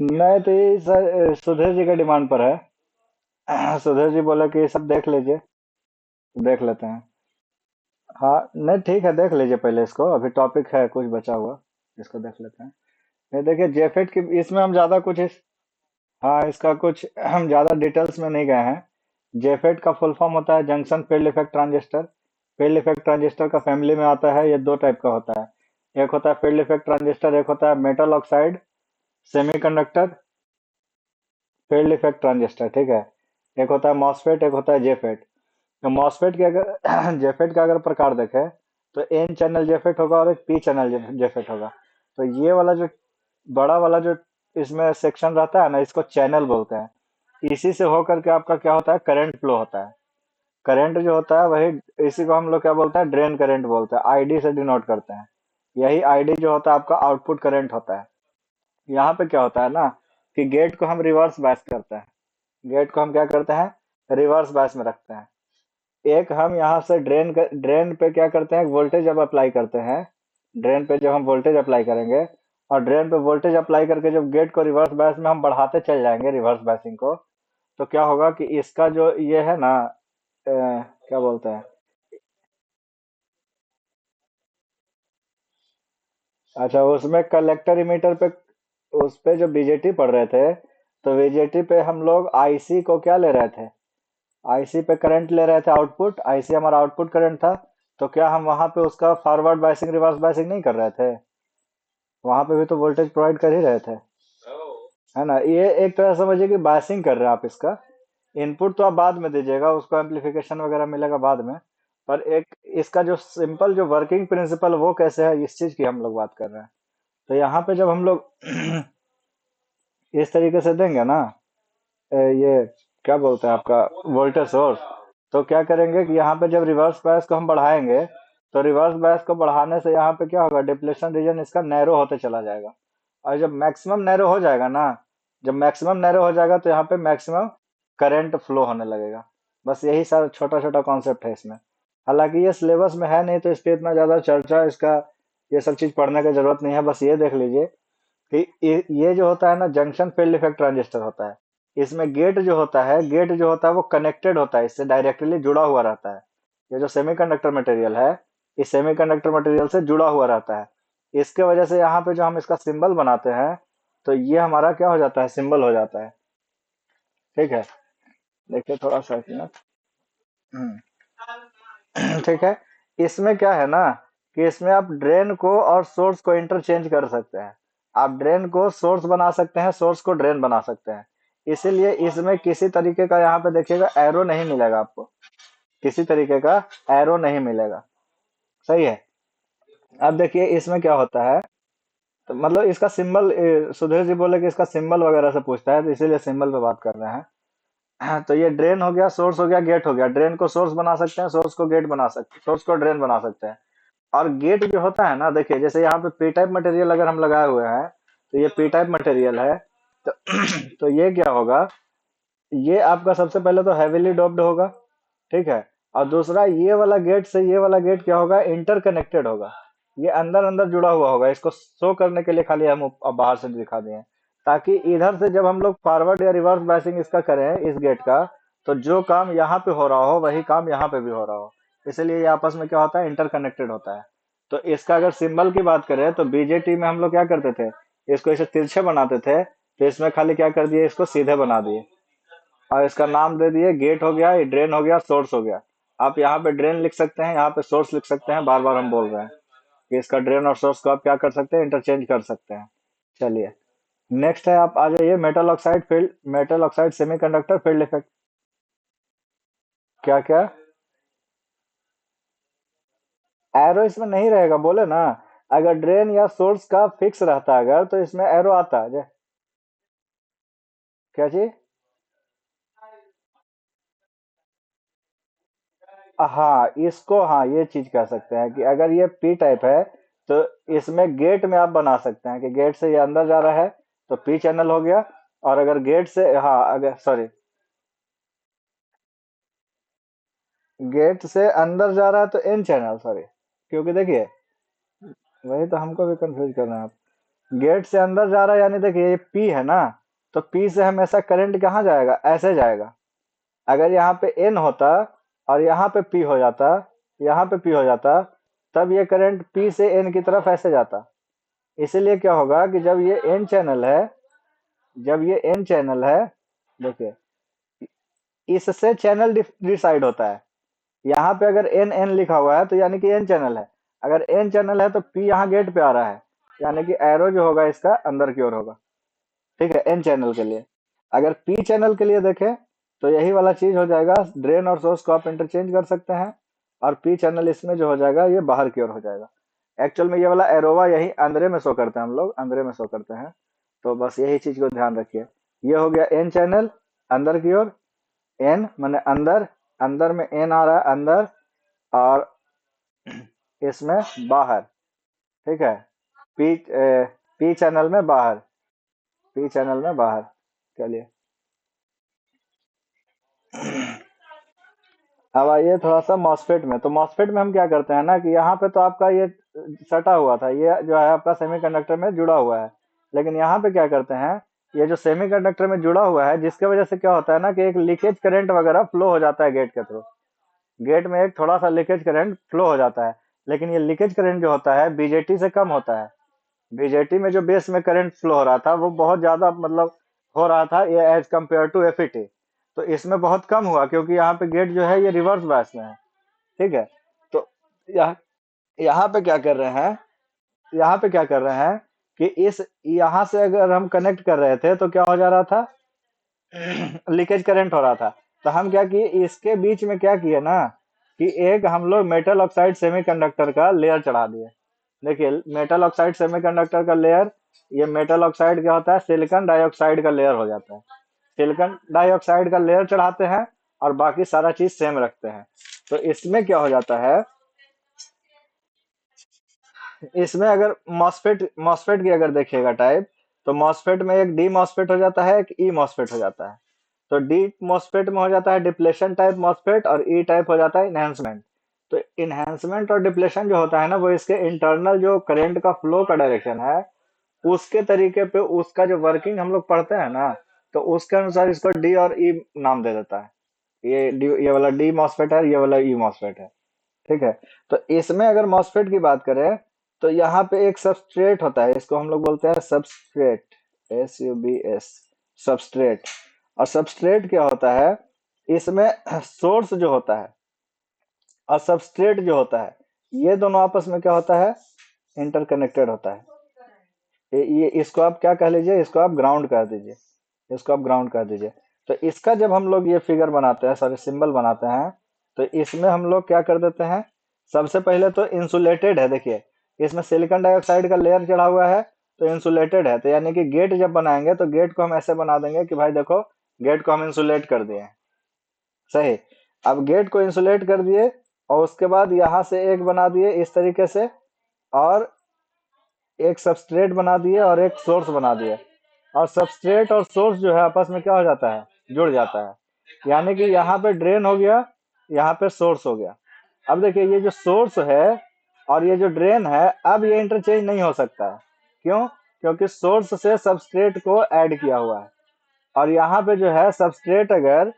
नहीं तो ये सर सुधीर जी के डिमांड पर है। सुधीर जी बोले कि ये सब देख लीजिए, तो देख लेते हैं। हाँ नहीं ठीक है, देख लीजिए पहले इसको, अभी टॉपिक है कुछ बचा हुआ, इसको देख लेते हैं। नहीं देखिए जेफेट की इसमें हम ज्यादा कुछ हाँ इसका कुछ हम ज्यादा डिटेल्स में नहीं गए हैं। जेफेट का फुल फॉर्म होता है junction field effect transistor. Field effect transistor का फैमिली में आता है, ये दो टाइप का होता है। एक होता है फील्ड इफेक्ट ट्रांजिस्टर, एक होता है metal oxide semiconductor field effect transistor, ठीक है। एक होता है मॉसफेट, एक होता है जेफेट। तो मॉसफेट के अगर जेफेट का अगर प्रकार देखें तो एन चैनल जेफेट होगा और एक पी चैनल जेफेट होगा। तो ये वाला जो बड़ा वाला जो इसमें सेक्शन रहता है ना, इसको चैनल बोलते हैं। इसी से होकर के आपका क्या होता है, करंट फ्लो होता है। करंट जो होता है वही, इसी को हम लोग क्या बोलते हैं, ड्रेन करंट बोलते हैं, आईडी से डिनोट करते हैं। यही आईडी जो होता है आपका आउटपुट करंट होता है। यहाँ पे क्या होता है ना, कि गेट को हम रिवर्स बायस करते हैं। गेट को हम क्या करते हैं, रिवर्स बायस में रखते हैं। एक हम यहाँ से ड्रेन पे क्या करते हैं, वोल्टेज जब अप्लाई करते हैं, ड्रेन पे जब हम वोल्टेज अप्लाई करेंगे और ड्रेन पे वोल्टेज अप्लाई करके जब गेट को रिवर्स बायस में हम बढ़ाते चल जाएंगे, रिवर्स बायसिंग को, तो क्या होगा कि इसका जो ये है ना, क्या बोलते हैं, अच्छा उसमें कलेक्टर इमीटर पे, उस पे जो बीजेटी पढ़ रहे थे, तो बीजेटी पे हम लोग आईसी को क्या ले रहे थे, आईसी पे करंट ले रहे थे, आउटपुट आईसी हमारा आउटपुट करंट था। तो क्या हम वहां पे उसका फॉरवर्ड बायसिंग रिवर्स बायसिंग नहीं कर रहे थे, वहां पे भी तो वोल्टेज प्रोवाइड कर ही रहे थे, है ना। ये एक तरह से समझिए कि बायसिंग कर रहे हैं आप इसका। इनपुट तो आप बाद में दीजिएगा, उसको एम्पलीफिकेशन वगैरह मिलेगा बाद में। पर एक इसका जो सिंपल जो वर्किंग प्रिंसिपल वो कैसे है, इस चीज की हम लोग बात कर रहे हैं। तो यहाँ पे जब हम लोग इस तरीके से देंगे ना, ये क्या बोलते हैं आपका, वोल्टेज सोर्स, तो क्या करेंगे कि यहाँ पे जब रिवर्स बायस को हम बढ़ाएंगे, तो रिवर्स बायस को बढ़ाने से यहाँ पे क्या होगा, डिप्लेशन रीजन इसका नैरो होते चला जाएगा। और जब मैक्सिमम नैरो हो जाएगा ना, जब मैक्सिमम नैरो हो जाएगा तो यहाँ पे मैक्सिमम करंट फ्लो होने लगेगा। बस यही सारा छोटा छोटा कॉन्सेप्ट है इसमें। हालांकि ये सिलेबस में है नहीं, तो इस पे इतना ज्यादा चर्चा इसका, ये सब चीज पढ़ने की जरूरत नहीं है। बस ये देख लीजिए कि ये जो होता है ना, जंक्शन फील्ड इफेक्ट ट्रांजिस्टर होता है। इसमें गेट जो होता है, गेट जो होता है वो कनेक्टेड होता है, इससे डायरेक्टली जुड़ा हुआ रहता है। ये जो सेमीकंडक्टर मटेरियल है, इस सेमीकंडक्टर मटेरियल से जुड़ा हुआ रहता है। इसके वजह से यहाँ पे जो हम इसका सिंबल बनाते हैं, तो ये हमारा क्या हो जाता है, सिंबल हो जाता है। ठीक है, देखिए थोड़ा सा एक मिनट। हम्म, ठीक है। इसमें क्या है ना, कि इसमें आप ड्रेन को और सोर्स को इंटरचेंज कर सकते हैं। आप ड्रेन को सोर्स बना सकते हैं, सोर्स को ड्रेन बना सकते हैं। इसीलिए इसमें किसी तरीके का यहाँ पे देखिएगा एरो नहीं मिलेगा आपको, किसी तरीके का एरो नहीं मिलेगा। सही है। अब देखिए इसमें क्या होता है, तो मतलब इसका सिंबल, सुधीर जी बोले कि इसका सिंबल वगैरह से पूछता है, तो इसीलिए सिंबल पे बात कर रहे हैं। हाँ, तो ये ड्रेन हो गया, सोर्स हो गया, गेट हो गया। ड्रेन को सोर्स बना सकते हैं, सोर्स को गेट बना सकते, सोर्स को ड्रेन बना सकते हैं। और गेट जो होता है ना, देखिए जैसे यहाँ पे पी टाइप मटेरियल अगर हम लगाए हुए हैं, तो ये पी टाइप मटेरियल है। तो तो ये क्या होगा, ये आपका सबसे पहले तो हैवीली डोप्ड होगा, ठीक है। और दूसरा ये वाला गेट से ये वाला गेट क्या होगा, इंटरकनेक्टेड होगा। ये अंदर अंदर जुड़ा हुआ होगा। इसको शो करने के लिए खाली हम अब बाहर से दिखा दिए हैं, ताकि इधर से जब हम लोग फॉरवर्ड या रिवर्स बायसिंग इसका करें इस गेट का, तो जो काम यहाँ पे हो रहा हो वही काम यहाँ पे भी हो रहा हो। इसलिए ये आपस में क्या होता है, इंटरकनेक्टेड होता है। तो इसका अगर सिंबल की बात करें, तो बीजेटी में हम लोग क्या करते थे, इसको इसे तिरछे बनाते थे। तो इसमें खाली क्या कर दिए, इसको सीधे बना दिए और इसका नाम दे दिए, गेट हो गया, ये ड्रेन हो गया, सोर्स हो गया। आप यहाँ पे ड्रेन लिख सकते हैं, यहाँ पे सोर्स लिख सकते हैं। बार बार हम बोल रहे हैं कि इसका ड्रेन और सोर्स को आप क्या कर सकते हैं, इंटरचेंज कर सकते हैं। चलिए नेक्स्ट है, आप आ जाइए metal oxide field, metal oxide semiconductor field effect. क्या क्या, एरो इसमें नहीं रहेगा, बोले ना। अगर ड्रेन या सोर्स का फिक्स रहता अगर, तो इसमें एरो आता है। क्या चीज, हाँ इसको, हाँ ये चीज कह सकते हैं कि अगर ये पी टाइप है, तो इसमें गेट में आप बना सकते हैं कि गेट से ये अंदर जा रहा है, तो पी चैनल हो गया। और अगर गेट से, हाँ अगर सॉरी, गेट से अंदर जा रहा है तो एन चैनल, सॉरी। क्योंकि देखिए, वही तो हमको भी कंफ्यूज कर रहे हैं आप। गेट से अंदर जा रहा है, यानी देखिए ये पी है ना, तो पी से हमेशा करंट कहाँ जाएगा, ऐसे जाएगा। अगर यहाँ पे एन होता और यहाँ पे पी हो जाता, यहाँ पे पी हो जाता, तब ये करंट पी से एन की तरफ ऐसे जाता। इसीलिए क्या होगा कि जब ये एन चैनल है, जब ये एन चैनल है, देखिए इससे चैनल डिसाइड होता है। यहाँ पे अगर एन एन लिखा हुआ है तो यानी कि एन चैनल है। अगर एन चैनल है तो पी यहाँ गेट पे आ रहा है, यानी कि एरो जो होगा इसका अंदर की ओर होगा। ठीक है, एन चैनल के लिए। अगर पी चैनल के लिए देखें तो यही वाला चीज हो जाएगा, ड्रेन और सोर्स को आप इंटरचेंज कर सकते हैं, और पी चैनल इसमें जो हो जाएगा ये बाहर की ओर हो जाएगा। एक्चुअल में ये वाला एरोवा यही अंदर में शो करते हैं, हम लोग अंदर में शो करते हैं। तो बस यही चीज को ध्यान रखिए। ये हो गया एन चैनल अंदर की ओर, एन माने अंदर, अंदर में एन आ रहा है अंदर, और इसमें बाहर। ठीक है, पी पी चैनल में बाहर, पी चैनल में बाहर। चलिए अब आइए थोड़ा सा मॉसफेट में। तो मॉसफेट में हम क्या करते हैं ना कि यहाँ पे तो आपका ये सटा हुआ था, ये जो है आपका सेमीकंडक्टर में जुड़ा हुआ है। लेकिन यहाँ पे क्या करते हैं, ये जो सेमीकंडक्टर में जुड़ा हुआ है, जिसके वजह से क्या होता है ना कि एक लीकेज करंट वगैरह फ्लो हो जाता है गेट के थ्रू। गेट में एक थोड़ा सा लीकेज करंट फ्लो हो जाता है, लेकिन ये लीकेज करंट जो होता है बीजेटी से कम होता है। बीजेटी में जो बेस में करंट फ्लो हो रहा था वो बहुत ज्यादा मतलब हो रहा था ये एज कम्पेयर टू एफईटी। तो इसमें बहुत कम हुआ क्योंकि यहाँ पे गेट जो है ये रिवर्स बायस में है। ठीक है, तो यहाँ यहाँ पे क्या कर रहे हैं, यहाँ पे क्या कर रहे हैं कि इस यहाँ से अगर हम कनेक्ट कर रहे थे तो क्या हो जा रहा था, लीकेज करंट हो रहा था। तो हम क्या किए, इसके बीच में क्या किए ना कि एक हम लोग मेटल ऑक्साइड सेमीकंडक्टर का लेयर चढ़ा दिए। देखिए मेटल ऑक्साइड सेमीकंडक्टर का लेयर, ये मेटल ऑक्साइड क्या होता है, सिलिकॉन डाइऑक्साइड का लेयर हो जाता है। सिलिकॉन डाइऑक्साइड का लेयर चढ़ाते हैं और बाकी सारा चीज सेम रखते हैं। तो इसमें क्या हो जाता है, इसमें अगर मॉसफेट मॉसफेट की अगर देखिएगा टाइप, तो मॉसफेट में एक डी मॉसफेट हो जाता है, एक ई मॉसफेट हो जाता है। तो डी मॉसफेट में हो जाता है डिप्लेशन टाइप मॉसफेट, और ई टाइप हो जाता है इनहेंसमेंट। तो इनहेंसमेंट और डिप्लेशन जो होता है ना, वो इसके इंटरनल जो करंट का फ्लो का डायरेक्शन है, उसके तरीके पे उसका जो वर्किंग हम लोग पढ़ते हैं ना, तो उसके अनुसार इसको डी और ई नाम दे देता है। ये वाला डी मॉसफेट है, ये वाला ई मॉसफेट है। ठीक है, तो इसमें अगर मॉसफेट की बात करें तो यहाँ पे एक सबस्ट्रेट होता है, इसको हम लोग बोलते हैं सबस्ट्रेट, SUBS, सबस्ट्रेट। और सबस्ट्रेट क्या होता है, इसमें सोर्स जो होता है और सबस्ट्रेट जो होता है, ये दोनों आपस में क्या होता है, इंटरकनेक्टेड होता है। ये इसको आप क्या कह लीजिए, इसको आप ग्राउंड कर दीजिए, इसको आप ग्राउंड कर दीजिए। तो इसका जब हम लोग ये फिगर बनाते हैं, सॉरी सिंबल बनाते हैं, तो इसमें हम लोग क्या कर देते हैं, सबसे पहले तो इंसुलेटेड है। देखिए इसमें सिलिकॉन डाइऑक्साइड का लेयर चढ़ा हुआ है, तो इंसुलेटेड है। तो यानी कि गेट जब बनाएंगे तो गेट को हम ऐसे बना देंगे कि भाई देखो गेट को हम इंसुलेट कर दिए हैं। सही। अब गेट को इंसुलेट कर दिए और उसके बाद यहाँ से एक बना दिए इस तरीके से, और एक सबस्ट्रेट बना दिए और एक सोर्स बना दिए। और सबस्ट्रेट और सोर्स जो है आपस में क्या हो जाता है, जुड़ जाता है। यानी कि यहाँ पे ड्रेन हो गया, यहाँ पे सोर्स हो गया। अब देखिए ये जो सोर्स है और ये जो ड्रेन है, अब ये इंटरचेंज नहीं हो सकता है। क्यों? क्योंकि सोर्स से सबस्ट्रेट को ऐड किया हुआ है। और यहाँ पे जो है सबस्ट्रेट अगर,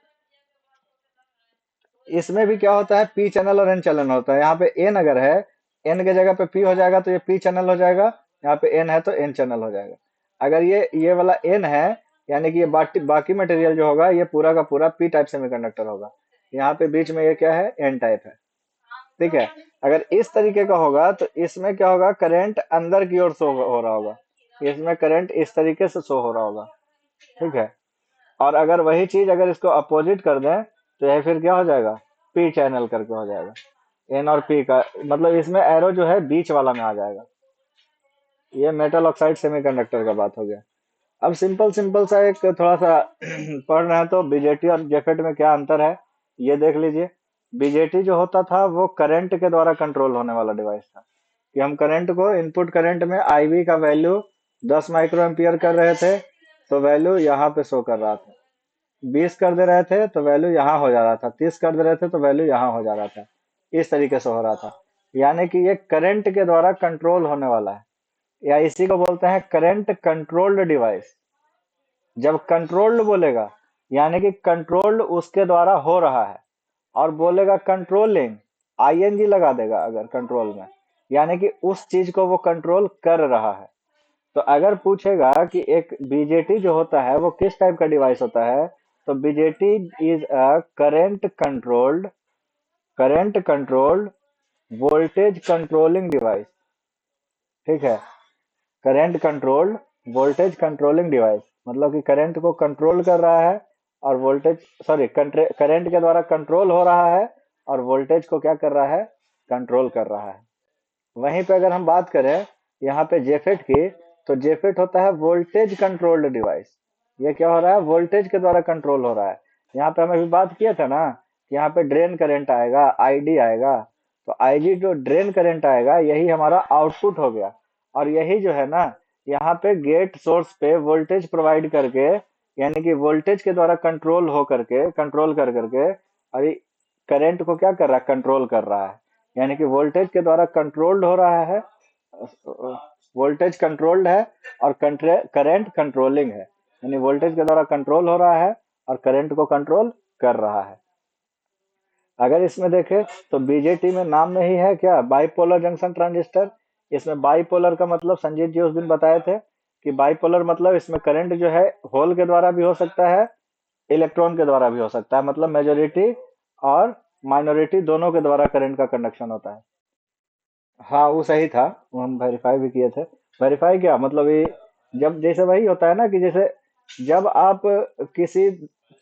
इसमें भी क्या होता है, पी चैनल और एन चैनल होता है। यहाँ पे एन अगर है, एन के जगह पे पी हो जाएगा तो ये पी चैनल हो जाएगा। यहाँ पे एन है तो एन चैनल हो जाएगा। अगर ये वाला एन है, यानी कि ये बाकी मटेरियल जो होगा ये पूरा का पूरा पी टाइप सेमीकंडक्टर होगा। यहाँ पे बीच में ये क्या है, एन टाइप है। ठीक है, अगर इस तरीके का होगा तो इसमें क्या होगा, करंट अंदर की ओर शो हो रहा होगा, इसमें करंट इस तरीके से शो हो रहा होगा। ठीक है, और अगर वही चीज अगर इसको अपोजिट कर दें तो यह फिर क्या हो जाएगा, पी चैनल करके हो जाएगा। एन और पी का मतलब इसमें एरो जो है बीच वाला में आ जाएगा। ये मेटल ऑक्साइड सेमीकंडक्टर का बात हो गया। अब सिंपल सिंपल सा एक थोड़ा सा पढ़ रहे हैं तो बीजेटी और जेफेट में क्या अंतर है ये देख लीजिए। बीजेटी जो होता था वो करंट के द्वारा कंट्रोल होने वाला डिवाइस था, कि हम करंट को इनपुट करंट में आईवी का वैल्यू 10 माइक्रो एम्पियर कर रहे थे तो वैल्यू यहाँ पे शो कर रहा था। 20 कर दे रहे थे तो वैल्यू यहाँ हो जा रहा था, 30 कर दे रहे थे तो वैल्यू यहाँ हो जा रहा था। इस तरीके से हो रहा था, यानी कि ये करंट के द्वारा कंट्रोल होने वाला है। या इसी को बोलते हैं करंट कंट्रोल्ड डिवाइस। जब कंट्रोल्ड बोलेगा यानी कि कंट्रोल्ड उसके द्वारा हो रहा है, और बोलेगा कंट्रोलिंग, आईएनजी लगा देगा अगर कंट्रोल में, यानी कि उस चीज को वो कंट्रोल कर रहा है। तो अगर पूछेगा कि एक बीजेटी जो होता है वो किस टाइप का डिवाइस होता है, तो BJT is a current controlled voltage controlling device. ठीक है, current controlled voltage controlling device, मतलब कि करंट को कंट्रोल कर रहा है और वोल्टेज, सॉरी, करंट के द्वारा कंट्रोल हो रहा है और वोल्टेज को क्या कर रहा है, कंट्रोल कर रहा है। वहीं पे अगर हम बात करें यहाँ पे जेफेट की, तो जेफेट होता है वोल्टेज कंट्रोल्ड डिवाइस। ये क्या हो रहा है, वोल्टेज के द्वारा कंट्रोल हो रहा है। यहाँ पे हम अभी बात किया था ना कि यहाँ पे ड्रेन करंट आएगा, आईडी आएगा, तो आईडी जो ड्रेन करंट आएगा यही हमारा आउटपुट हो गया। और यही जो है ना, यहाँ पे गेट सोर्स पे वोल्टेज प्रोवाइड करके, यानी कि वोल्टेज के द्वारा कंट्रोल हो करके, कंट्रोल कर करके, और करंट को क्या कर रहा है, कंट्रोल कर रहा है। यानी कि वोल्टेज के द्वारा कंट्रोल्ड हो रहा है, वोल्टेज कंट्रोल्ड है, और करंट कंट्रोलिंग है, यानी वोल्टेज के द्वारा कंट्रोल हो रहा है और करंट को कंट्रोल कर रहा है। अगर इसमें देखें तो बीजेटी में नाम में ही है क्या, बाइपोलर जंक्शन ट्रांजिस्टर। इसमें बाइपोलर का मतलब संजीत जी उस दिन बताए थे कि बाइपोलर मतलब इसमें करंट जो है होल के द्वारा भी हो सकता है, इलेक्ट्रॉन के द्वारा भी हो सकता है, मतलब मेजोरिटी और माइनॉरिटी दोनों के द्वारा करंट का कंडक्शन होता है। हाँ, वो सही था, वो हम वेरीफाई भी किए थे। वेरीफाई क्या मतलब, ये जब जैसे वही होता है ना कि जैसे जब आप किसी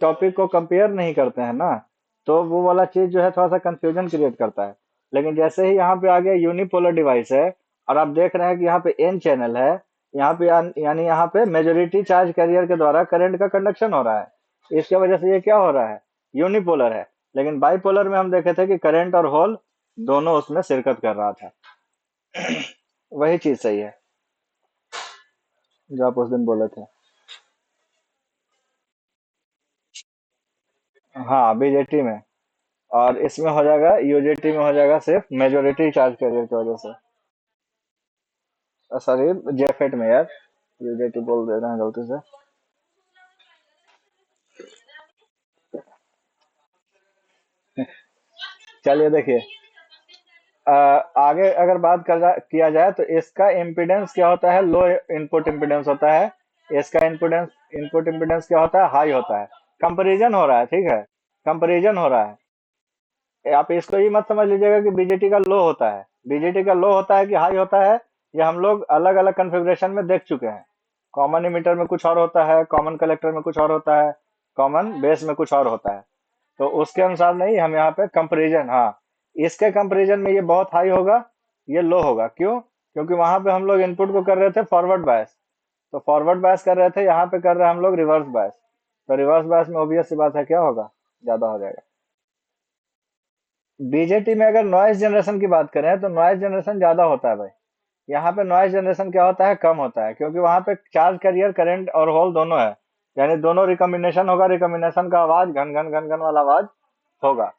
टॉपिक को कंपेयर नहीं करते हैं ना, तो वो वाला चीज जो है थोड़ा सा कंफ्यूजन क्रिएट करता है। लेकिन जैसे ही यहाँ पे आ गया यूनिपोलर डिवाइस है, और आप देख रहे हैं कि यहाँ पे एन चैनल है, यहाँ पे यानी यहाँ पे मेजोरिटी चार्ज कैरियर के द्वारा करंट का कंडक्शन हो रहा है, इसके वजह से ये क्या हो रहा है, यूनिपोलर है। लेकिन बाइपोलर में हम देखे थे कि करंट और होल दोनों उसमें शिरकत कर रहा था। वही चीज सही है जो आप उस दिन बोले थे। हाँ, बीजेटी में, और इसमें हो जाएगा, यूजेटी में हो जाएगा सिर्फ मेजोरिटी चार्ज कैरियर की वजह से। सॉरी, जेफेट में यार, यूजेटी बोल दे रहे हैं गलती से। चलिए देखिए, आगे अगर बात किया जाए तो इसका इम्पीडेंस क्या होता है, लो इनपुट इम्पीडेंस होता है। इसका इनपुट इम्पीडेंस क्या होता है, हाई होता है। कंपैरिजन हो रहा है, ठीक है, कंपैरिजन हो रहा है। आप इसको ये मत समझ लीजिएगा कि बीजेटी का लो होता है, बीजेटी का लो होता है कि हाई होता है, ये हम लोग अलग अलग कॉन्फ़िगरेशन में देख चुके हैं। कॉमन इमीटर में कुछ और होता है, कॉमन कलेक्टर में कुछ और होता है, कॉमन बेस में कुछ और होता है। तो उसके अनुसार नहीं, हम यहाँ पे कंपैरिजन, हाँ, इसके कंपैरिजन में ये बहुत हाई होगा, ये लो होगा। क्यों? क्योंकि वहां पे हम लोग इनपुट को कर रहे थे फॉरवर्ड बायस, तो फॉरवर्ड बायस कर रहे थे, यहाँ पे कर रहे हैं हम लोग रिवर्स बायस। तो रिवर्स बायस में ऑब्वियस सी बात है क्या होगा, ज्यादा हो जाएगा। बीजेटी में अगर नॉइज जनरेशन की बात करें तो नॉइज जनरेशन ज्यादा होता है भाई। यहाँ पे नॉइज जनरेशन क्या होता है, कम होता है, क्योंकि वहां पे चार्ज कैरियर करंट और होल दोनों है, यानी दोनों रिकॉम्बिनेशन होगा, रिकॉम्बिनेशन का आवाज घन घन घन घन वाला आवाज होगा।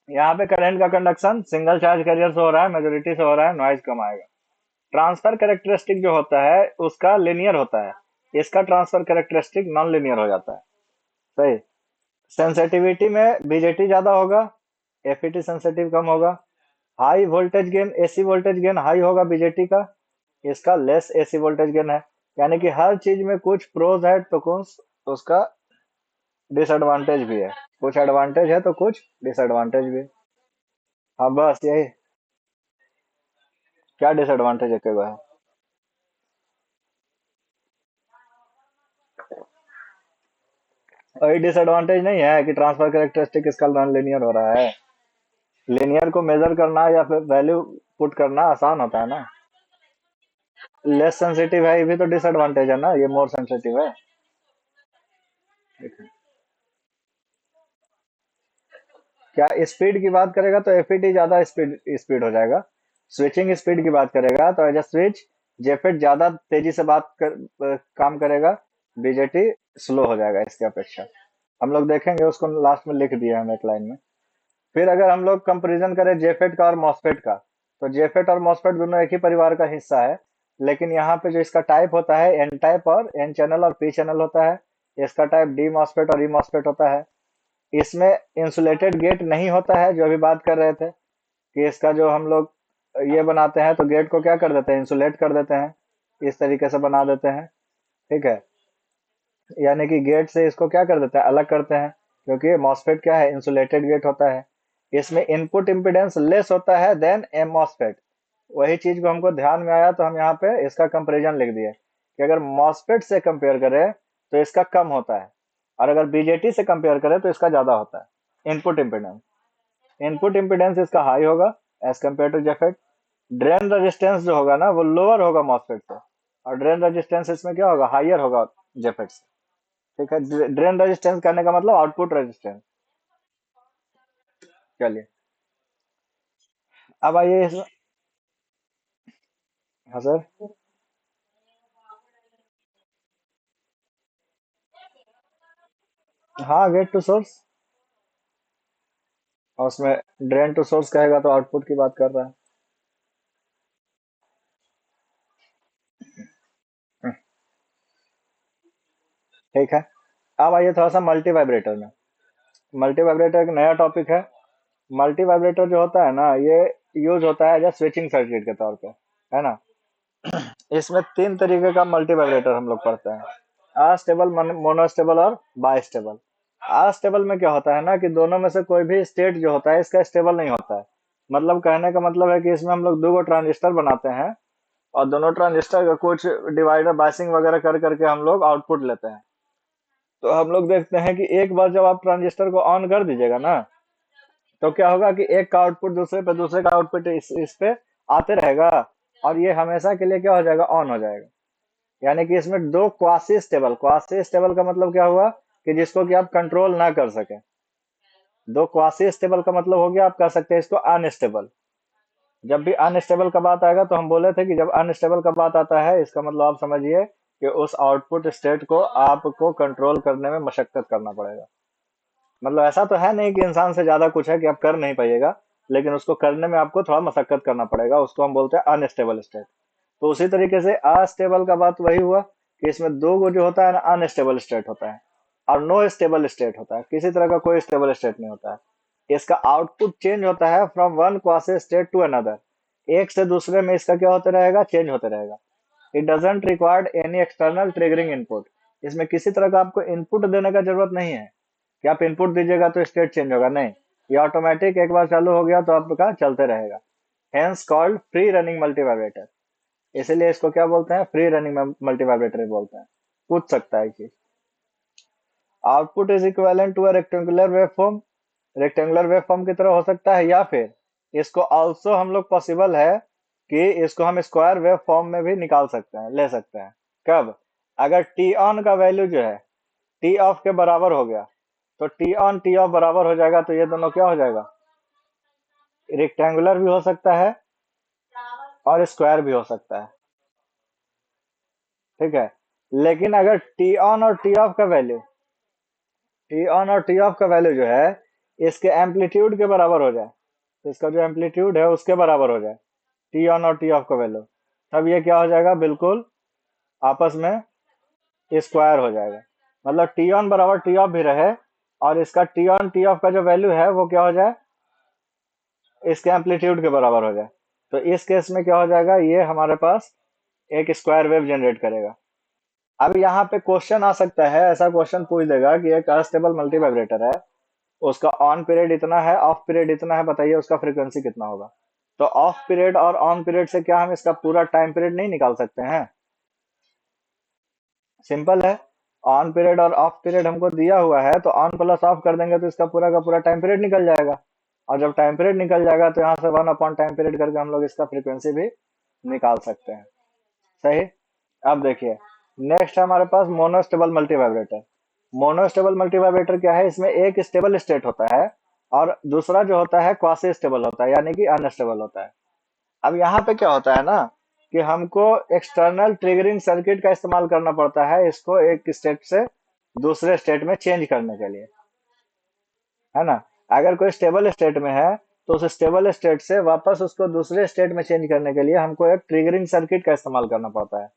यहाँ पे करंट का कंडक्शन सिंगल चार्ज कैरियर से हो रहा है, मेजोरिटी से हो रहा है, नॉइज कम आएगा। ट्रांसफर कैरेक्टरिस्टिक जो होता है उसका लिनियर होता है, इसका ट्रांसफर कैरेक्टरिस्टिक नॉन लिनियर हो जाता है। सही। सेंसिटिविटी में बीजेटी ज्यादा होगा, एफईटी सेंसिटिव कम होगा। High voltage gain, AC voltage gain high होगा बीजेटी का, इसका लेस एसी वोल्टेज गेन है। यानी कि हर चीज में कुछ प्रोज है तो कुछ उसका डिसएडवांटेज भी है, कुछ एडवांटेज है तो कुछ डिसएडवांटेज भी है। हाँ बस यही। क्या डिसएडवांटेज है, है? वही डिसएडवांटेज नहीं है कि ट्रांसफर कैरेक्टरिस्टिक इसका नॉन लीनियर हो रहा है। लीनियर को मेजर करना या फिर वैल्यू पुट करना आसान होता है ना। लेस सेंसिटिव है, ये भी तो डिसएडवांटेज है ना, ये मोर सेंसिटिव है। क्या स्पीड की बात करेगा तो एफईटी ज्यादा स्पीड स्पीड हो जाएगा। स्विचिंग स्पीड की बात करेगा तो एज अ स्विच जेफेट ज्यादा तेजी से काम करेगा, बीजेटी स्लो हो जाएगा इसके अपेक्षा। हम लोग देखेंगे, उसको लास्ट में लिख दिया हम एक लाइन में। फिर अगर हम लोग कंपैरिजन करें जेफेट का और मॉसफेट का, तो जेफेट और मॉसफेट दोनों एक ही परिवार का हिस्सा है, लेकिन यहाँ पे जो इसका टाइप होता है एन टाइप और एन चैनल और पी चैनल होता है। इसका टाइप डी मॉसफेट और ई मॉसफेट होता है। इसमें इंसुलेटेड गेट नहीं होता है, जो अभी बात कर रहे थे कि इसका जो हम लोग ये बनाते हैं तो गेट को क्या कर देते हैं, इंसुलेट कर देते हैं, इस तरीके से बना देते हैं। ठीक है, यानी कि गेट से इसको क्या कर देते हैं, अलग करते हैं, क्योंकि मॉसफेट क्या है, इंसुलेटेड गेट होता है। इसमें इनपुट इम्पीडेंस लेस होता है देन एम मॉसफेट। वही चीज को हमको ध्यान में आया तो हम यहाँ पे इसका कंपेरिजन लिख दिए कि अगर मॉसफेट से कंपेयर करें तो इसका कम होता है, और अगर बीजेटी से कंपेयर करें तो इसका ज्यादा होता है इनपुट इम्पीडेंस। इनपुट इम्पीडेंस इसका हाई होगा as compare to JFET. Drain resistance जो होगा ना वो लोअर होगा मॉसफेट से, और ड्रेन रेजिस्टेंस इसमें क्या होगा, हाइयर होगा जेफेट से। ठीक है, ड्रेन रेजिस्टेंस करने का मतलब आउटपुट रेजिस्टेंस। चलिए, अब आइए इस। हाँ सर। हाँ, गेट टू सोर्स, और उसमें ड्रेन टू सोर्स कहेगा तो आउटपुट की बात कर रहा है। हम्म, ठीक है। अब आइए थोड़ा सा मल्टी वाइब्रेटर में। मल्टी वाइब्रेटर एक नया टॉपिक है। मल्टी वाइब्रेटर जो होता है ना, ये यूज होता है एज स्विचिंग सर्किट के तौर पे, है ना। इसमें तीन तरीके का मल्टी वाइब्रेटर हम लोग पढ़ते हैं, अस्टेबल, मोनोस्टेबल और बाइस्टेबल। अस्टेबल में क्या होता है ना कि दोनों में से कोई भी स्टेट जो होता है इसका स्टेबल नहीं होता है। मतलब कहने का मतलब है कि इसमें हम लोग दो गो ट्रांजिस्टर बनाते हैं, और दोनों ट्रांजिस्टर का कुछ डिवाइडर बाइसिंग वगैरह कर करके हम लोग आउटपुट लेते हैं। तो हम लोग देखते हैं कि एक बार जब आप ट्रांजिस्टर को ऑन कर दीजिएगा ना, तो क्या होगा कि एक का आउटपुट दूसरे पे, दूसरे का आउटपुट इस पे आते रहेगा, और ये हमेशा के लिए क्या हो जाएगा, ऑन हो जाएगा। यानी कि इसमें दो क्वासी स्टेबल, क्वासी स्टेबल का मतलब क्या हुआ कि जिसको कि आप कंट्रोल ना कर सके। दो क्वासी स्टेबल का मतलब हो गया, आप कह सकते हैं इसको अनस्टेबल। जब भी अनस्टेबल का बात आएगा तो हम बोले थे कि जब अनस्टेबल का बात आता है इसका मतलब आप समझिए कि उस आउटपुट स्टेट को आपको कंट्रोल करने में मशक्कत करना पड़ेगा। मतलब ऐसा तो है नहीं कि इंसान से ज्यादा कुछ है कि आप कर नहीं पाइएगा, लेकिन उसको करने में आपको थोड़ा मशक्कत करना पड़ेगा, उसको हम बोलते हैं अनस्टेबल स्टेट। तो उसी तरीके से अस्टेबल का बात वही हुआ कि इसमें दो गो जो होता है ना, अनस्टेबल स्टेट होता है और नो स्टेबल स्टेट होता है। किसी तरह का कोई स्टेबल स्टेट नहीं होता है। इसका आउटपुट चेंज होता है from one quasi state to another. एक से दूसरे में इसका क्या होता रहेगा, चेंज होते रहेगा। It doesn't required any external triggering input. इसमें किसी तरह का आपको इनपुट देने का जरूरत नहीं है कि आप इनपुट दीजिएगा तो स्टेट चेंज होगा, नहीं। ये ऑटोमेटिक एक बार चालू हो गया तो आपका चलते रहेगा। Hence called free running multi vibrator. इसीलिए इसको क्या बोलते हैं, फ्री रनिंग मल्टी वाइब्रेटर बोलते हैं। पूछ सकता है चीज। Output is equivalent to a rectangular wave form. Rectangular wave form की तरह हो सकता है, या फिर इसको ऑल्सो हम लोग पॉसिबल है कि इसको हम स्क्वायर वेव फॉर्म में भी निकाल सकते हैं, ले सकते हैं। कब? अगर टी ऑन का वैल्यू जो है टी ऑफ के बराबर हो गया, तो टी ऑन टी ऑफ बराबर हो जाएगा, तो ये दोनों क्या हो जाएगा, रेक्टेंगुलर भी हो सकता है और स्क्वायर भी हो सकता है। ठीक है, लेकिन अगर टी ऑन और टी ऑफ का वैल्यू, टी ऑन और टी ऑफ का वैल्यू जो है इसके एम्पलीट्यूड के बराबर हो जाए, तो इसका जो एम्पलीट्यूड है उसके बराबर हो जाए टी ऑन और टी ऑफ का वैल्यू, तब ये क्या हो जाएगा, बिल्कुल आपस में स्क्वायर हो जाएगा। मतलब टी ऑन बराबर टी ऑफ भी रहे, और इसका टी ऑन टी ऑफ का जो वैल्यू है वो क्या हो जाए, इसके एम्पलीट्यूड के बराबर हो जाए। तो इस केस में क्या हो जाएगा, ये हमारे पास एक स्क्वायर वेव जनरेट करेगा। अब यहाँ पे क्वेश्चन आ सकता है, ऐसा क्वेश्चन पूछ देगा कि एक अस्टेबल मल्टी वाइब्रेटर है, उसका ऑन पीरियड इतना है, ऑफ पीरियड इतना है, बताइए उसका फ्रीक्वेंसी कितना होगा। तो ऑफ पीरियड और ऑन पीरियड से क्या हम इसका पूरा टाइम पीरियड नहीं निकाल सकते हैं? सिंपल है। ऑन पीरियड और ऑफ पीरियड हमको दिया हुआ है, तो ऑन प्लस ऑफ कर देंगे तो इसका पूरा का पूरा टाइम पीरियड निकल जाएगा। और जब टाइम पीरियड निकल जाएगा तो यहाँ से वन अपॉन टाइम पीरियड करके हम लोग इसका फ्रीक्वेंसी भी निकाल सकते हैं। सही। अब देखिए, नेक्स्ट है हमारे पास monostable multivibrator. Monostable multivibrator क्या है, इसमें एक स्टेबल स्टेट होता है और दूसरा जो होता है क्वासी स्टेबल होता है, यानी कि अनस्टेबल होता है। अब यहाँ पे क्या होता है ना कि हमको एक्सटर्नल ट्रिगरिंग सर्किट का इस्तेमाल करना पड़ता है इसको एक स्टेट से दूसरे स्टेट में चेंज करने के लिए, है ना। अगर कोई स्टेबल स्टेट में है तो उस स्टेबल स्टेट से वापस उसको दूसरे स्टेट में चेंज करने के लिए हमको एक ट्रिगरिंग सर्किट का इस्तेमाल करना पड़ता है।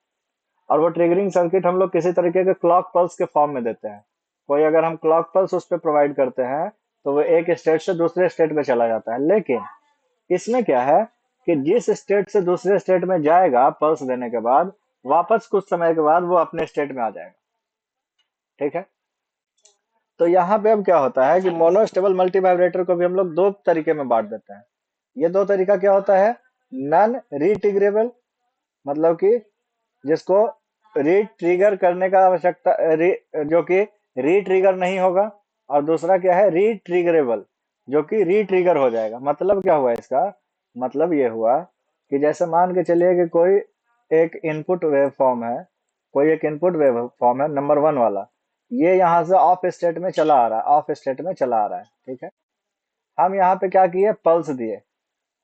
और वो ट्रिगरिंग सर्किट हम लोग किसी तरीके के क्लॉक पल्स के फॉर्म में देते हैं। कोई अगर हम क्लॉक पल्स उस पर प्रोवाइड करते हैं तो वो एक स्टेट से दूसरे स्टेट में चला जाता है। लेकिन इसमें क्या है कि जिस स्टेट से दूसरे स्टेट में जाएगा पल्स देने के बाद, वापस कुछ समय के बाद वो अपने स्टेट में आ जाएगा। ठीक है। तो यहाँ पे अब क्या होता है कि मोनोस्टेबल मल्टी वाइब्रेटर को भी हम लोग दो तरीके में बांट देते हैं। ये दो तरीका क्या होता है? नॉन रीट्रिगरेबल, मतलब कि जिसको रीट्रिगर करने का आवश्यकता जो कि रीट्रिगर नहीं होगा। और दूसरा क्या है? रीट्रिगरेबल, जो कि रीट्रिगर हो जाएगा। मतलब क्या हुआ इसका? मतलब ये हुआ कि जैसे मान के चलिए कि कोई एक इनपुट वेव फॉर्म है, कोई एक इनपुट वेव फॉर्म है नंबर वन वाला, ये यहाँ से ऑफ स्टेट में चला आ रहा है, ऑफ स्टेट में चला आ रहा है। ठीक है। हम यहाँ पे क्या किए? पल्स दिए।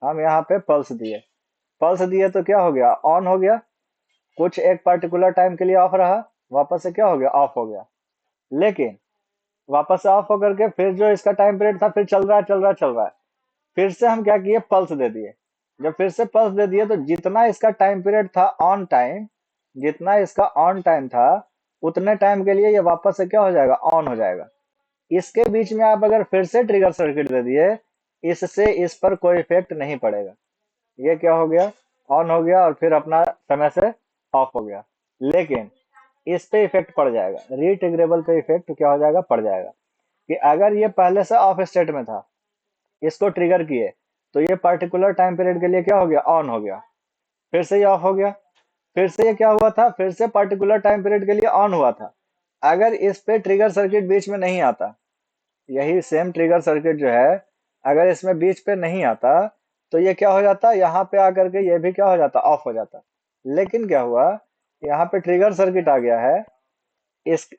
हम यहाँ पे पल्स दिए। पल्स दिए तो क्या हो गया? ऑन हो गया। कुछ एक पर्टिकुलर टाइम के लिए ऑफ रहा, वापस से क्या हो गया? ऑफ हो गया। लेकिन वापस से ऑफ होकर के फिर जो इसका टाइम पीरियड था फिर चल रहा है, चल रहा है, चल रहा है। फिर से हम क्या किए? पल्स दे दिए। जब फिर से पल्स दे दिए तो जितना इसका टाइम पीरियड था ऑन टाइम, जितना इसका ऑन टाइम था, उतने टाइम के लिए ये वापस से क्या हो जाएगा? ऑन हो जाएगा। इसके बीच में आप अगर फिर से ट्रिगर सर्किट दे दिए, इससे इस पर कोई इफेक्ट नहीं पड़ेगा। ये क्या हो गया? ऑन हो गया और फिर अपना समय से ऑफ हो गया। लेकिन इस पे इफेक्ट पड़ जाएगा, रीट्रिगरेबल पे इफेक्ट क्या हो जाएगा? पड़ जाएगा। कि अगर ये पहले से ऑफ स्टेट में था, इसको ट्रिगर किए, तो ये पर्टिकुलर टाइम पीरियड के लिए क्या हो गया? ऑन हो गया। फिर से ये ऑफ हो गया। फिर से ये क्या हुआ था? फिर से पर्टिकुलर टाइम पीरियड के लिए ऑन हुआ था। अगर इस पे ट्रिगर सर्किट बीच में नहीं आता, यही सेम ट्रिगर सर्किट जो है, अगर इसमें बीच पे नहीं आता, तो ये क्या हो जाता? यहाँ पे आकर के ये भी क्या हो जाता? ऑफ हो जाता। लेकिन क्या हुआ? यहाँ पे ट्रिगर सर्किट आ गया है।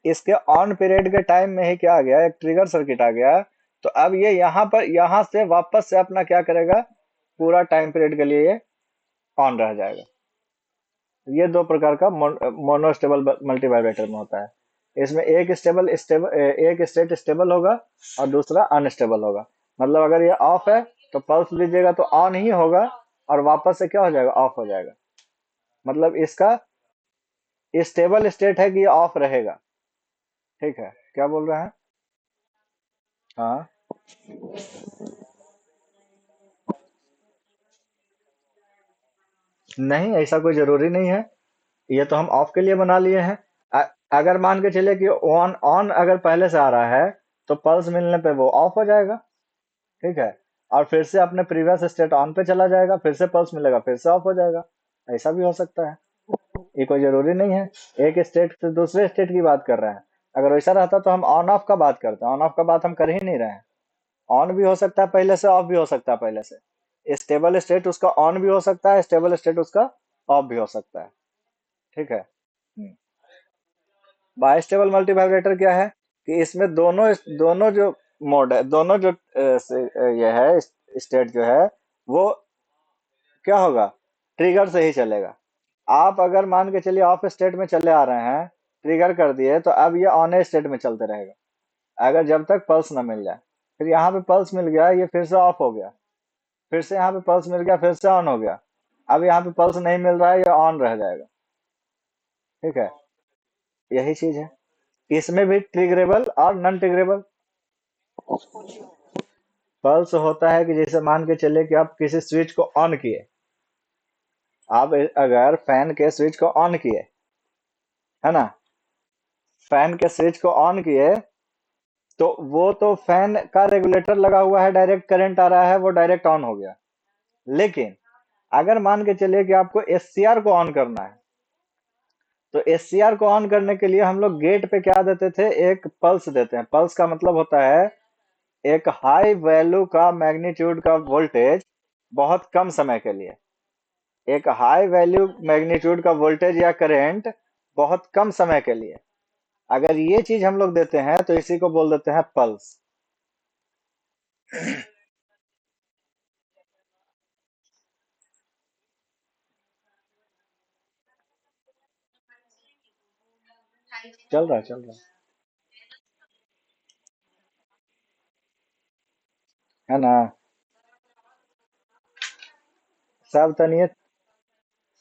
इसके ऑन पीरियड के टाइम में ही क्या आ गया? एक ट्रिगर सर्किट आ गया। तो अब ये यहाँ पर, यहाँ से वापस से अपना क्या करेगा? पूरा टाइम पीरियड के लिए ये ऑन रह जाएगा। ये दो प्रकार का मोनोस्टेबल मल्टी वाइब्रेटर में होता है। इसमें एक स्टेट स्टेबल होगा और दूसरा अनस्टेबल होगा। मतलब अगर ये ऑफ है तो पल्स दीजिएगा तो ऑन ही होगा, और वापस से क्या हो जाएगा? ऑफ हो जाएगा। मतलब इसका स्टेबल स्टेट है कि ये ऑफ रहेगा। ठीक है। क्या बोल रहे हैं? हाँ। नहीं, ऐसा कोई जरूरी नहीं है। ये तो हम ऑफ के लिए बना लिए हैं। अ- अगर मान के चले कि ऑन ऑन अगर पहले से आ रहा है, तो पल्स मिलने पे वो ऑफ हो जाएगा। ठीक है। और फिर से अपने प्रीवियस स्टेट ऑन पे चला जाएगा, फिर से पल्स मिलेगा, फिर से ऑफ हो जाएगा। ऐसा भी हो सकता है। ये कोई जरूरी नहीं है। एक स्टेट से दूसरे स्टेट की बात कर रहे हैं। अगर वैसा रहता तो हम ऑन ऑफ का बात करते हैं। ऑन ऑफ का बात हम कर ही नहीं रहे हैं। ऑन भी हो सकता है पहले से, ऑफ भी हो सकता है पहले से। स्टेबल स्टेट उसका ऑन भी हो सकता है, स्टेबल स्टेट उसका ऑफ भी हो सकता है। ठीक है। बाइस्टेबल मल्टी वाइब्रेटर क्या है कि इसमें दोनों दोनों जो मोड है, दोनों जो ये है स्टेट जो है, वो क्या होगा? ट्रिगर से ही चलेगा। आप अगर मान के चलिए ऑफ स्टेट में चले आ रहे हैं, ट्रिगर कर दिए, तो अब ये ऑन स्टेट में चलते रहेगा अगर जब तक पल्स ना मिल जाए। फिर यहाँ पे पल्स मिल गया, ये फिर से ऑफ हो गया। फिर से यहाँ पे पल्स मिल गया, फिर से ऑन हो गया। अब यहाँ पे पल्स नहीं मिल रहा है, ये ऑन रह जाएगा। ठीक है। यही चीज है। इसमें भी ट्रिगरेबल और नॉन ट्रिगरेबल पल्स होता है कि जैसे मान के चले कि आप किसी स्विच को ऑन किए। आप अगर फैन के स्विच को ऑन किए, है ना, फैन के स्विच को ऑन किए, तो वो तो फैन का रेगुलेटर लगा हुआ है, डायरेक्ट करंट आ रहा है, वो डायरेक्ट ऑन हो गया। लेकिन अगर मान के चलिए कि आपको एससीआर को ऑन करना है, तो एससीआर को ऑन करने के लिए हम लोग गेट पे क्या देते थे? एक पल्स देते हैं। पल्स का मतलब होता है एक हाई वैल्यू का मैग्नीट्यूड का वोल्टेज बहुत कम समय के लिए। एक हाई वैल्यू मैग्नीट्यूड का वोल्टेज या करंट बहुत कम समय के लिए। अगर ये चीज हम लोग देते हैं तो इसी को बोल देते हैं पल्स। चल रहा है, चल रहा है ना? सब तनिए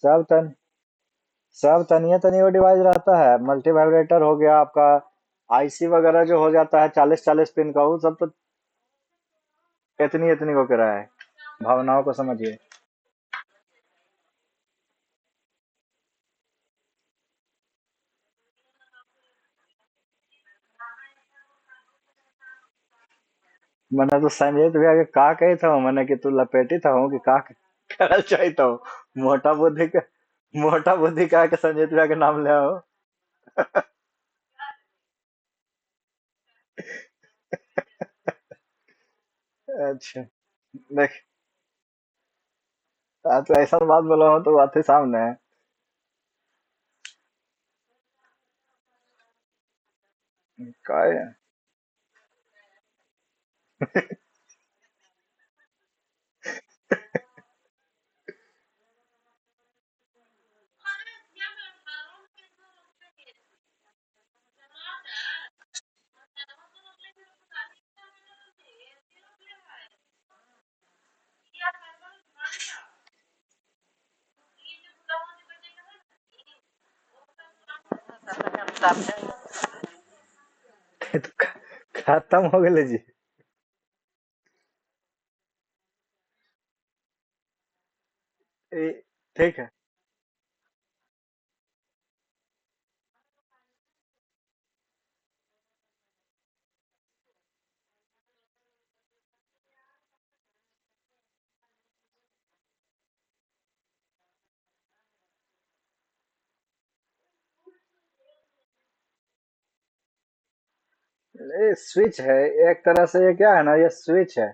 सब तन सब तनिए तनिए वो डिवाइस रहता है। मल्टी वाइब्रेटर हो गया आपका, आईसी वगैरह जो हो जाता है 40-40 पिन का, वो सब तो इतनी इतनी को रहा है। भावनाओं को समझिए। मैंने तो संजय भैया के का कही था, मैंने कि तू लपेटी था हूँ कि का कहल चाहिए हो। मोटा बुद्धि का, मोटा बुद्धि का के संजय भैया के नाम ले आओ। अच्छा। देख, आज तो ऐसा बात बोला हो तो बात ही सामने है। का है? तो खत्म हो गए जी। ठीक है। ये स्विच है, एक तरह से ये क्या है ना, ये स्विच है।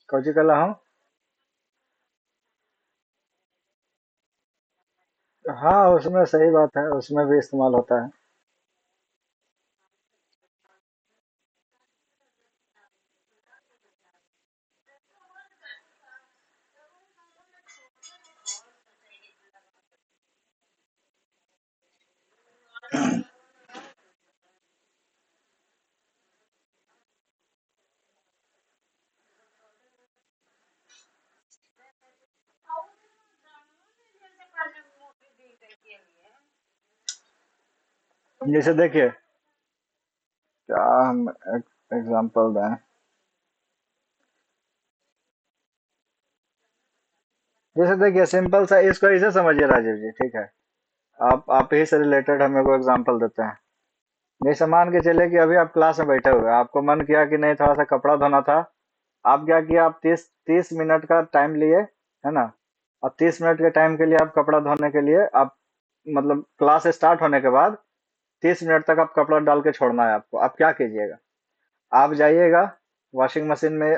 कौची कर रहा हूँ? हाँ, उसमें सही बात है, उसमें भी इस्तेमाल होता है। जैसे देखिए, क्या हम एग्जांपल दें। जैसे देखिए, सिंपल सा इसको ऐसे समझिए राजीव जी, ठीक है। आप ही से रिलेटेड हम को एग्जांपल देते हैं। जैसे मान के चले कि अभी आप क्लास में बैठे हुए हैं, आपको मन किया कि नहीं थोड़ा सा कपड़ा धोना था। आप क्या किया, आप 30 30 मिनट का टाइम लिए, है ना। और 30 मिनट के टाइम के लिए आप कपड़ा धोने के लिए आप, मतलब क्लास स्टार्ट होने के बाद 30 मिनट तक आप कपड़ा डाल के छोड़ना है आपको। आप क्या कीजिएगा, आप जाइएगा वॉशिंग मशीन में,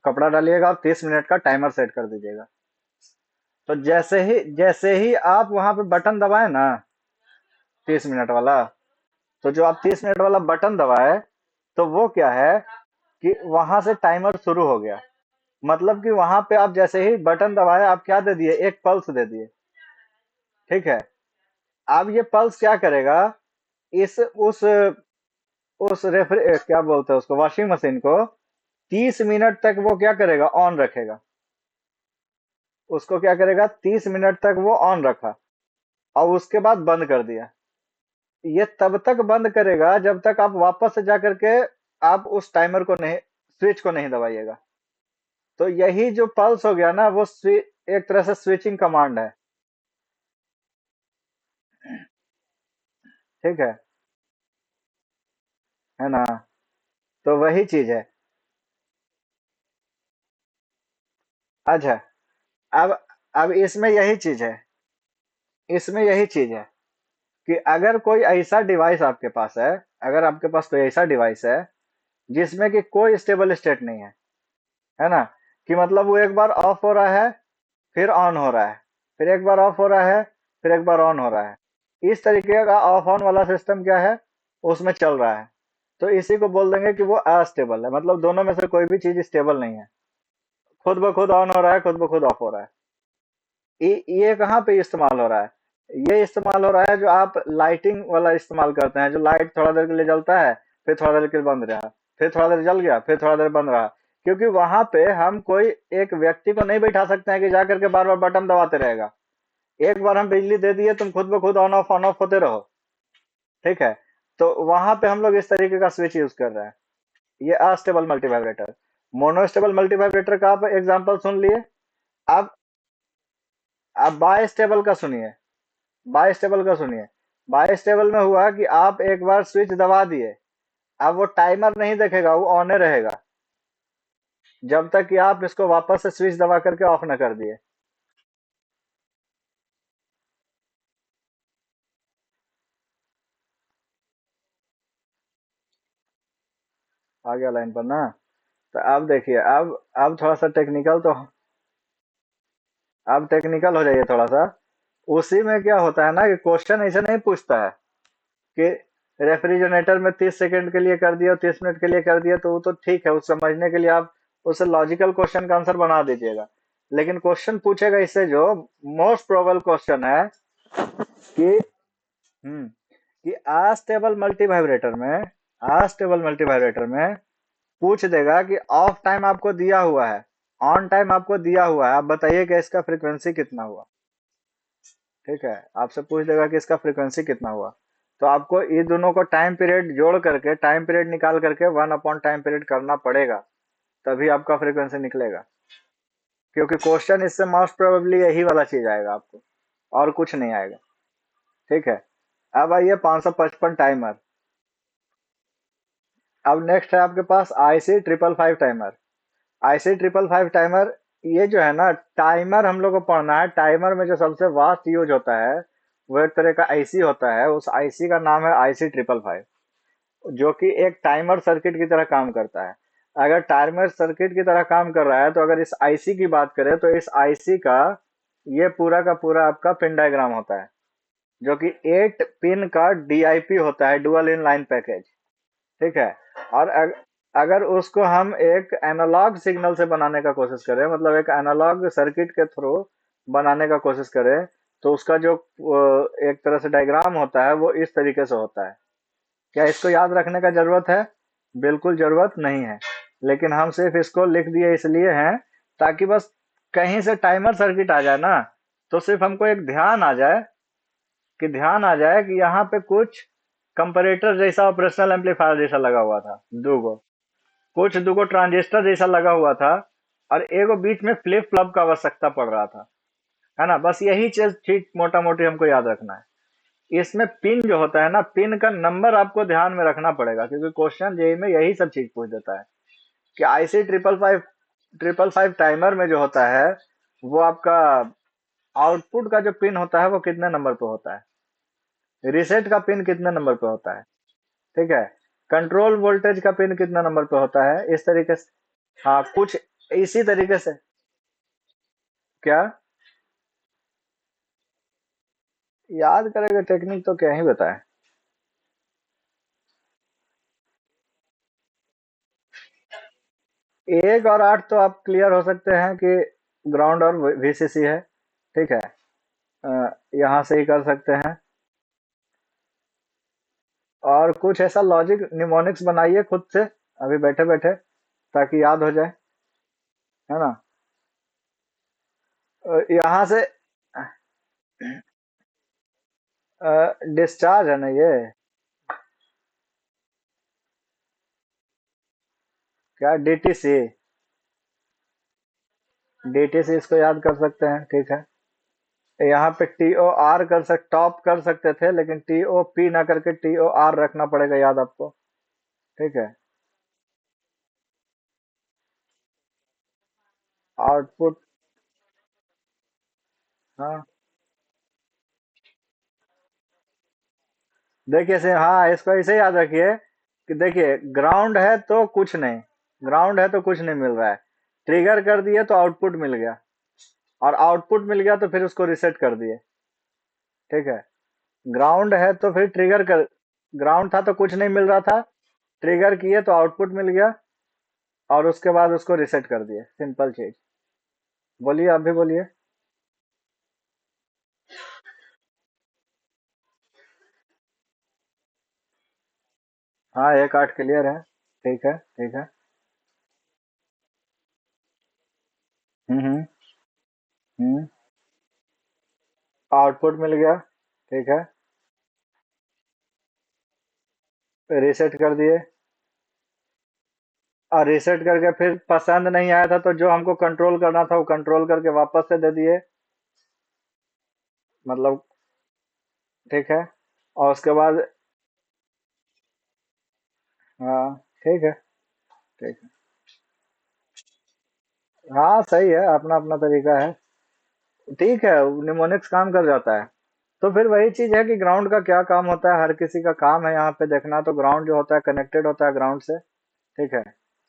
कपड़ा डालिएगा और 30 मिनट का टाइमर सेट कर दीजिएगा। तो जैसे ही आप वहां पे बटन दबाए ना, 30 मिनट वाला, तो जो आप 30 मिनट वाला बटन दबाए, तो वो क्या है कि वहां से टाइमर शुरू हो गया। मतलब कि वहां पे आप जैसे ही बटन दबाए, आप क्या दे दिए, एक पल्स दे दिए। ठीक है। अब ये पल्स क्या करेगा, इस उस रेफर क्या बोलते हैं उसको, वॉशिंग मशीन को 30 मिनट तक वो क्या करेगा, ऑन रखेगा। उसको क्या करेगा, 30 मिनट तक वो ऑन रखा और उसके बाद बंद कर दिया। ये तब तक बंद करेगा जब तक आप वापस से जा करके आप उस टाइमर को नहीं, स्विच को नहीं दबाइएगा। तो यही जो पल्स हो गया ना, वो एक तरह से स्विचिंग कमांड है। ठीक है। है ना। तो वही चीज है। अच्छा। अब अब इसमें यही चीज है कि अगर कोई ऐसा डिवाइस आपके पास है, अगर आपके पास कोई ऐसा डिवाइस है जिसमें कि कोई स्टेबल स्टेट नहीं है ना, कि मतलब वो एक बार ऑफ हो रहा है, फिर ऑन हो रहा है, फिर एक बार ऑफ हो रहा है, फिर एक बार ऑन हो रहा है, इस तरीके का ऑफ ऑन वाला सिस्टम क्या है, उसमें चल रहा है। तो इसी को बोल देंगे कि वो अस्टेबल है, मतलब दोनों में से कोई भी चीज स्टेबल नहीं है। खुद ब खुद ऑन हो रहा है, खुद ब खुद ऑफ हो रहा है। ये कहाँ पे इस्तेमाल हो रहा है? ये इस्तेमाल हो रहा है जो आप लाइटिंग वाला इस्तेमाल करते हैं, जो लाइट थोड़ा देर के लिए जलता है, फिर थोड़ा देर के लिए बंद रहा, फिर थोड़ा देर जल गया, फिर थोड़ा देर बंद रहा। क्योंकि वहां पे हम कोई एक व्यक्ति को नहीं बैठा सकते हैं कि जाकर के बार बार बटन दबाते रहेगा। एक बार हम बिजली दे दिए, तुम खुद ब खुद ऑन ऑफ होते रहो। ठीक है। तो वहां पे हम लोग इस तरीके का स्विच यूज कर रहे हैं। ये अस्टेबल मल्टीवाइब्रेटर। मोनोस्टेबल मल्टीवाइब्रेटर का आप एग्जांपल सुन लिए। अब अब बाय स्टेबल का सुनिए। बाय स्टेबल का सुनिए। बाय स्टेबल में हुआ कि आप एक बार स्विच दबा दिए, अब वो टाइमर नहीं देखेगा, वो ऑन रहेगा जब तक कि आप इसको वापस से स्विच दबा करके ऑफ ना कर दिए। आ गया लाइन पर ना? तो अब देखिए, अब थोड़ा सा टेक्निकल तो, अब टेक्निकल हो जाइए थोड़ा सा। उसी में क्या होता है ना कि क्वेश्चन ऐसे नहीं पूछता है कि रेफ्रिजरेटर में 30 सेकंड के लिए कर दिया, 30 मिनट के लिए कर दिया, तो वो तो ठीक है, उस समझने के लिए आप उसे लॉजिकल क्वेश्चन का आंसर बना दीजिएगा। लेकिन क्वेश्चन पूछेगा इससे जो मोस्ट प्रोबेबल क्वेश्चन है कि कि अस्टेबल मल्टीवाइब्रेटर में, अस्टेबल मल्टीवाइब्रेटर में पूछ देगा कि ऑफ टाइम आपको दिया हुआ है, ऑन टाइम आपको दिया हुआ है, आप बताइए कि इसका फ्रीक्वेंसी कितना हुआ। ठीक है। आपसे पूछ देगा कि इसका फ्रीक्वेंसी कितना हुआ। तो आपको ये दोनों को टाइम पीरियड जोड़ करके, टाइम पीरियड निकाल करके 1/टाइम पीरियड करना पड़ेगा, तभी आपका फ्रीक्वेंसी निकलेगा। क्योंकि क्वेश्चन इससे मोस्ट प्रोबेबली यही वाला चीज आएगा आपको, और कुछ नहीं आएगा। ठीक है। अब आइए 555 टाइमर। अब नेक्स्ट है आपके पास IC 555 टाइमर। IC 555 टाइमर, ये जो है ना, टाइमर हम लोग को पढ़ना है। टाइमर में जो सबसे वास्ट यूज होता है वो एक तरह का आईसी होता है। उस आईसी का नाम है IC 555, जो कि एक टाइमर सर्किट की तरह काम करता है। अगर टाइमर सर्किट की तरह काम कर रहा है, तो अगर इस आईसी की बात करें तो इस आईसी का ये पूरा का पूरा आपका पिन डायग्राम होता है, जो कि 8 पिन का डीआईपी होता है, डुअल इन लाइन पैकेज। ठीक है। और अगर उसको हम एक एनालॉग सिग्नल से बनाने का कोशिश करें, मतलब एक एनालॉग सर्किट के थ्रू बनाने का कोशिश करें, तो उसका जो एक तरह से डायग्राम होता है वो इस तरीके से होता है। क्या इसको याद रखने का जरूरत है? बिल्कुल जरूरत नहीं है। लेकिन हम सिर्फ इसको लिख दिए इसलिए हैं ताकि बस कहीं से टाइमर सर्किट आ जाए ना, तो सिर्फ हमको एक ध्यान आ जाए, कि ध्यान आ जाए कि यहाँ पे कुछ कंपैरेटर जैसा ऑपरेशनल एम्पलीफायर जैसा लगा हुआ था, दूगो, कुछ दूगो ट्रांजिस्टर जैसा लगा हुआ था, और एगो बीच में फ्लिप फ्लॉप का आवश्यकता पड़ रहा था। है ना? बस यही चीज ठीक मोटा मोटी हमको याद रखना है। इसमें पिन जो होता है ना, पिन का नंबर आपको ध्यान में रखना पड़ेगा, क्योंकि क्वेश्चन जेई में यही सब चीज पूछ देता है कि IC 555 टाइमर में जो होता है, वो आपका आउटपुट का जो पिन होता है वो कितने नंबर पे होता है, रीसेट का पिन कितने नंबर पे होता है। ठीक है। कंट्रोल वोल्टेज का पिन कितना नंबर पे होता है, इस तरीके से। हाँ, कुछ इसी तरीके से। क्या याद करेगा? टेक्निक तो क्या ही बताए। 1 और 8 तो आप क्लियर हो सकते हैं कि ग्राउंड और VCC है। ठीक है। यहाँ से ही कर सकते हैं। और कुछ ऐसा लॉजिक निमोनिक्स बनाइए खुद से, अभी बैठे बैठे, ताकि याद हो जाए। है ना? यहाँ से डिस्चार्ज है ना ये? क्या DTC? DTC इसको याद कर सकते हैं। ठीक है। यहाँ पे TOR टॉप कर सकते थे, लेकिन TOP ना करके TOR रखना पड़ेगा याद आपको। ठीक है। आउटपुट। हाँ, देखिए से, हाँ, इसको ऐसे याद रखिए कि देखिए, ग्राउंड है तो कुछ नहीं, ग्राउंड है तो कुछ नहीं मिल रहा है, ट्रिगर कर दिए तो आउटपुट मिल गया, और आउटपुट मिल गया तो फिर उसको रिसेट कर दिए। ठीक है। ग्राउंड है तो फिर ट्रिगर कर, ग्राउंड था तो कुछ नहीं मिल रहा था, ट्रिगर किए तो आउटपुट मिल गया, और उसके बाद उसको रिसेट कर दिए। सिंपल चीज। बोलिए, आप भी बोलिए। हाँ, 1-8 क्लियर है। ठीक है, ठीक है। हम्म। हम्म। आउटपुट मिल गया। ठीक है। रीसेट कर दिए। और रीसेट करके फिर पसंद नहीं आया था तो जो हमको कंट्रोल करना था वो कंट्रोल करके वापस से दे दिए। मतलब। ठीक है। और उसके बाद। हाँ। ठीक है। ठीक है। हाँ, सही है, अपना अपना तरीका है। ठीक है, निमोनिक्स काम कर जाता है। तो फिर वही चीज है कि ग्राउंड का क्या काम होता है, हर किसी का काम है यहाँ पे देखना। तो ग्राउंड जो होता है कनेक्टेड होता है ग्राउंड से। ठीक है।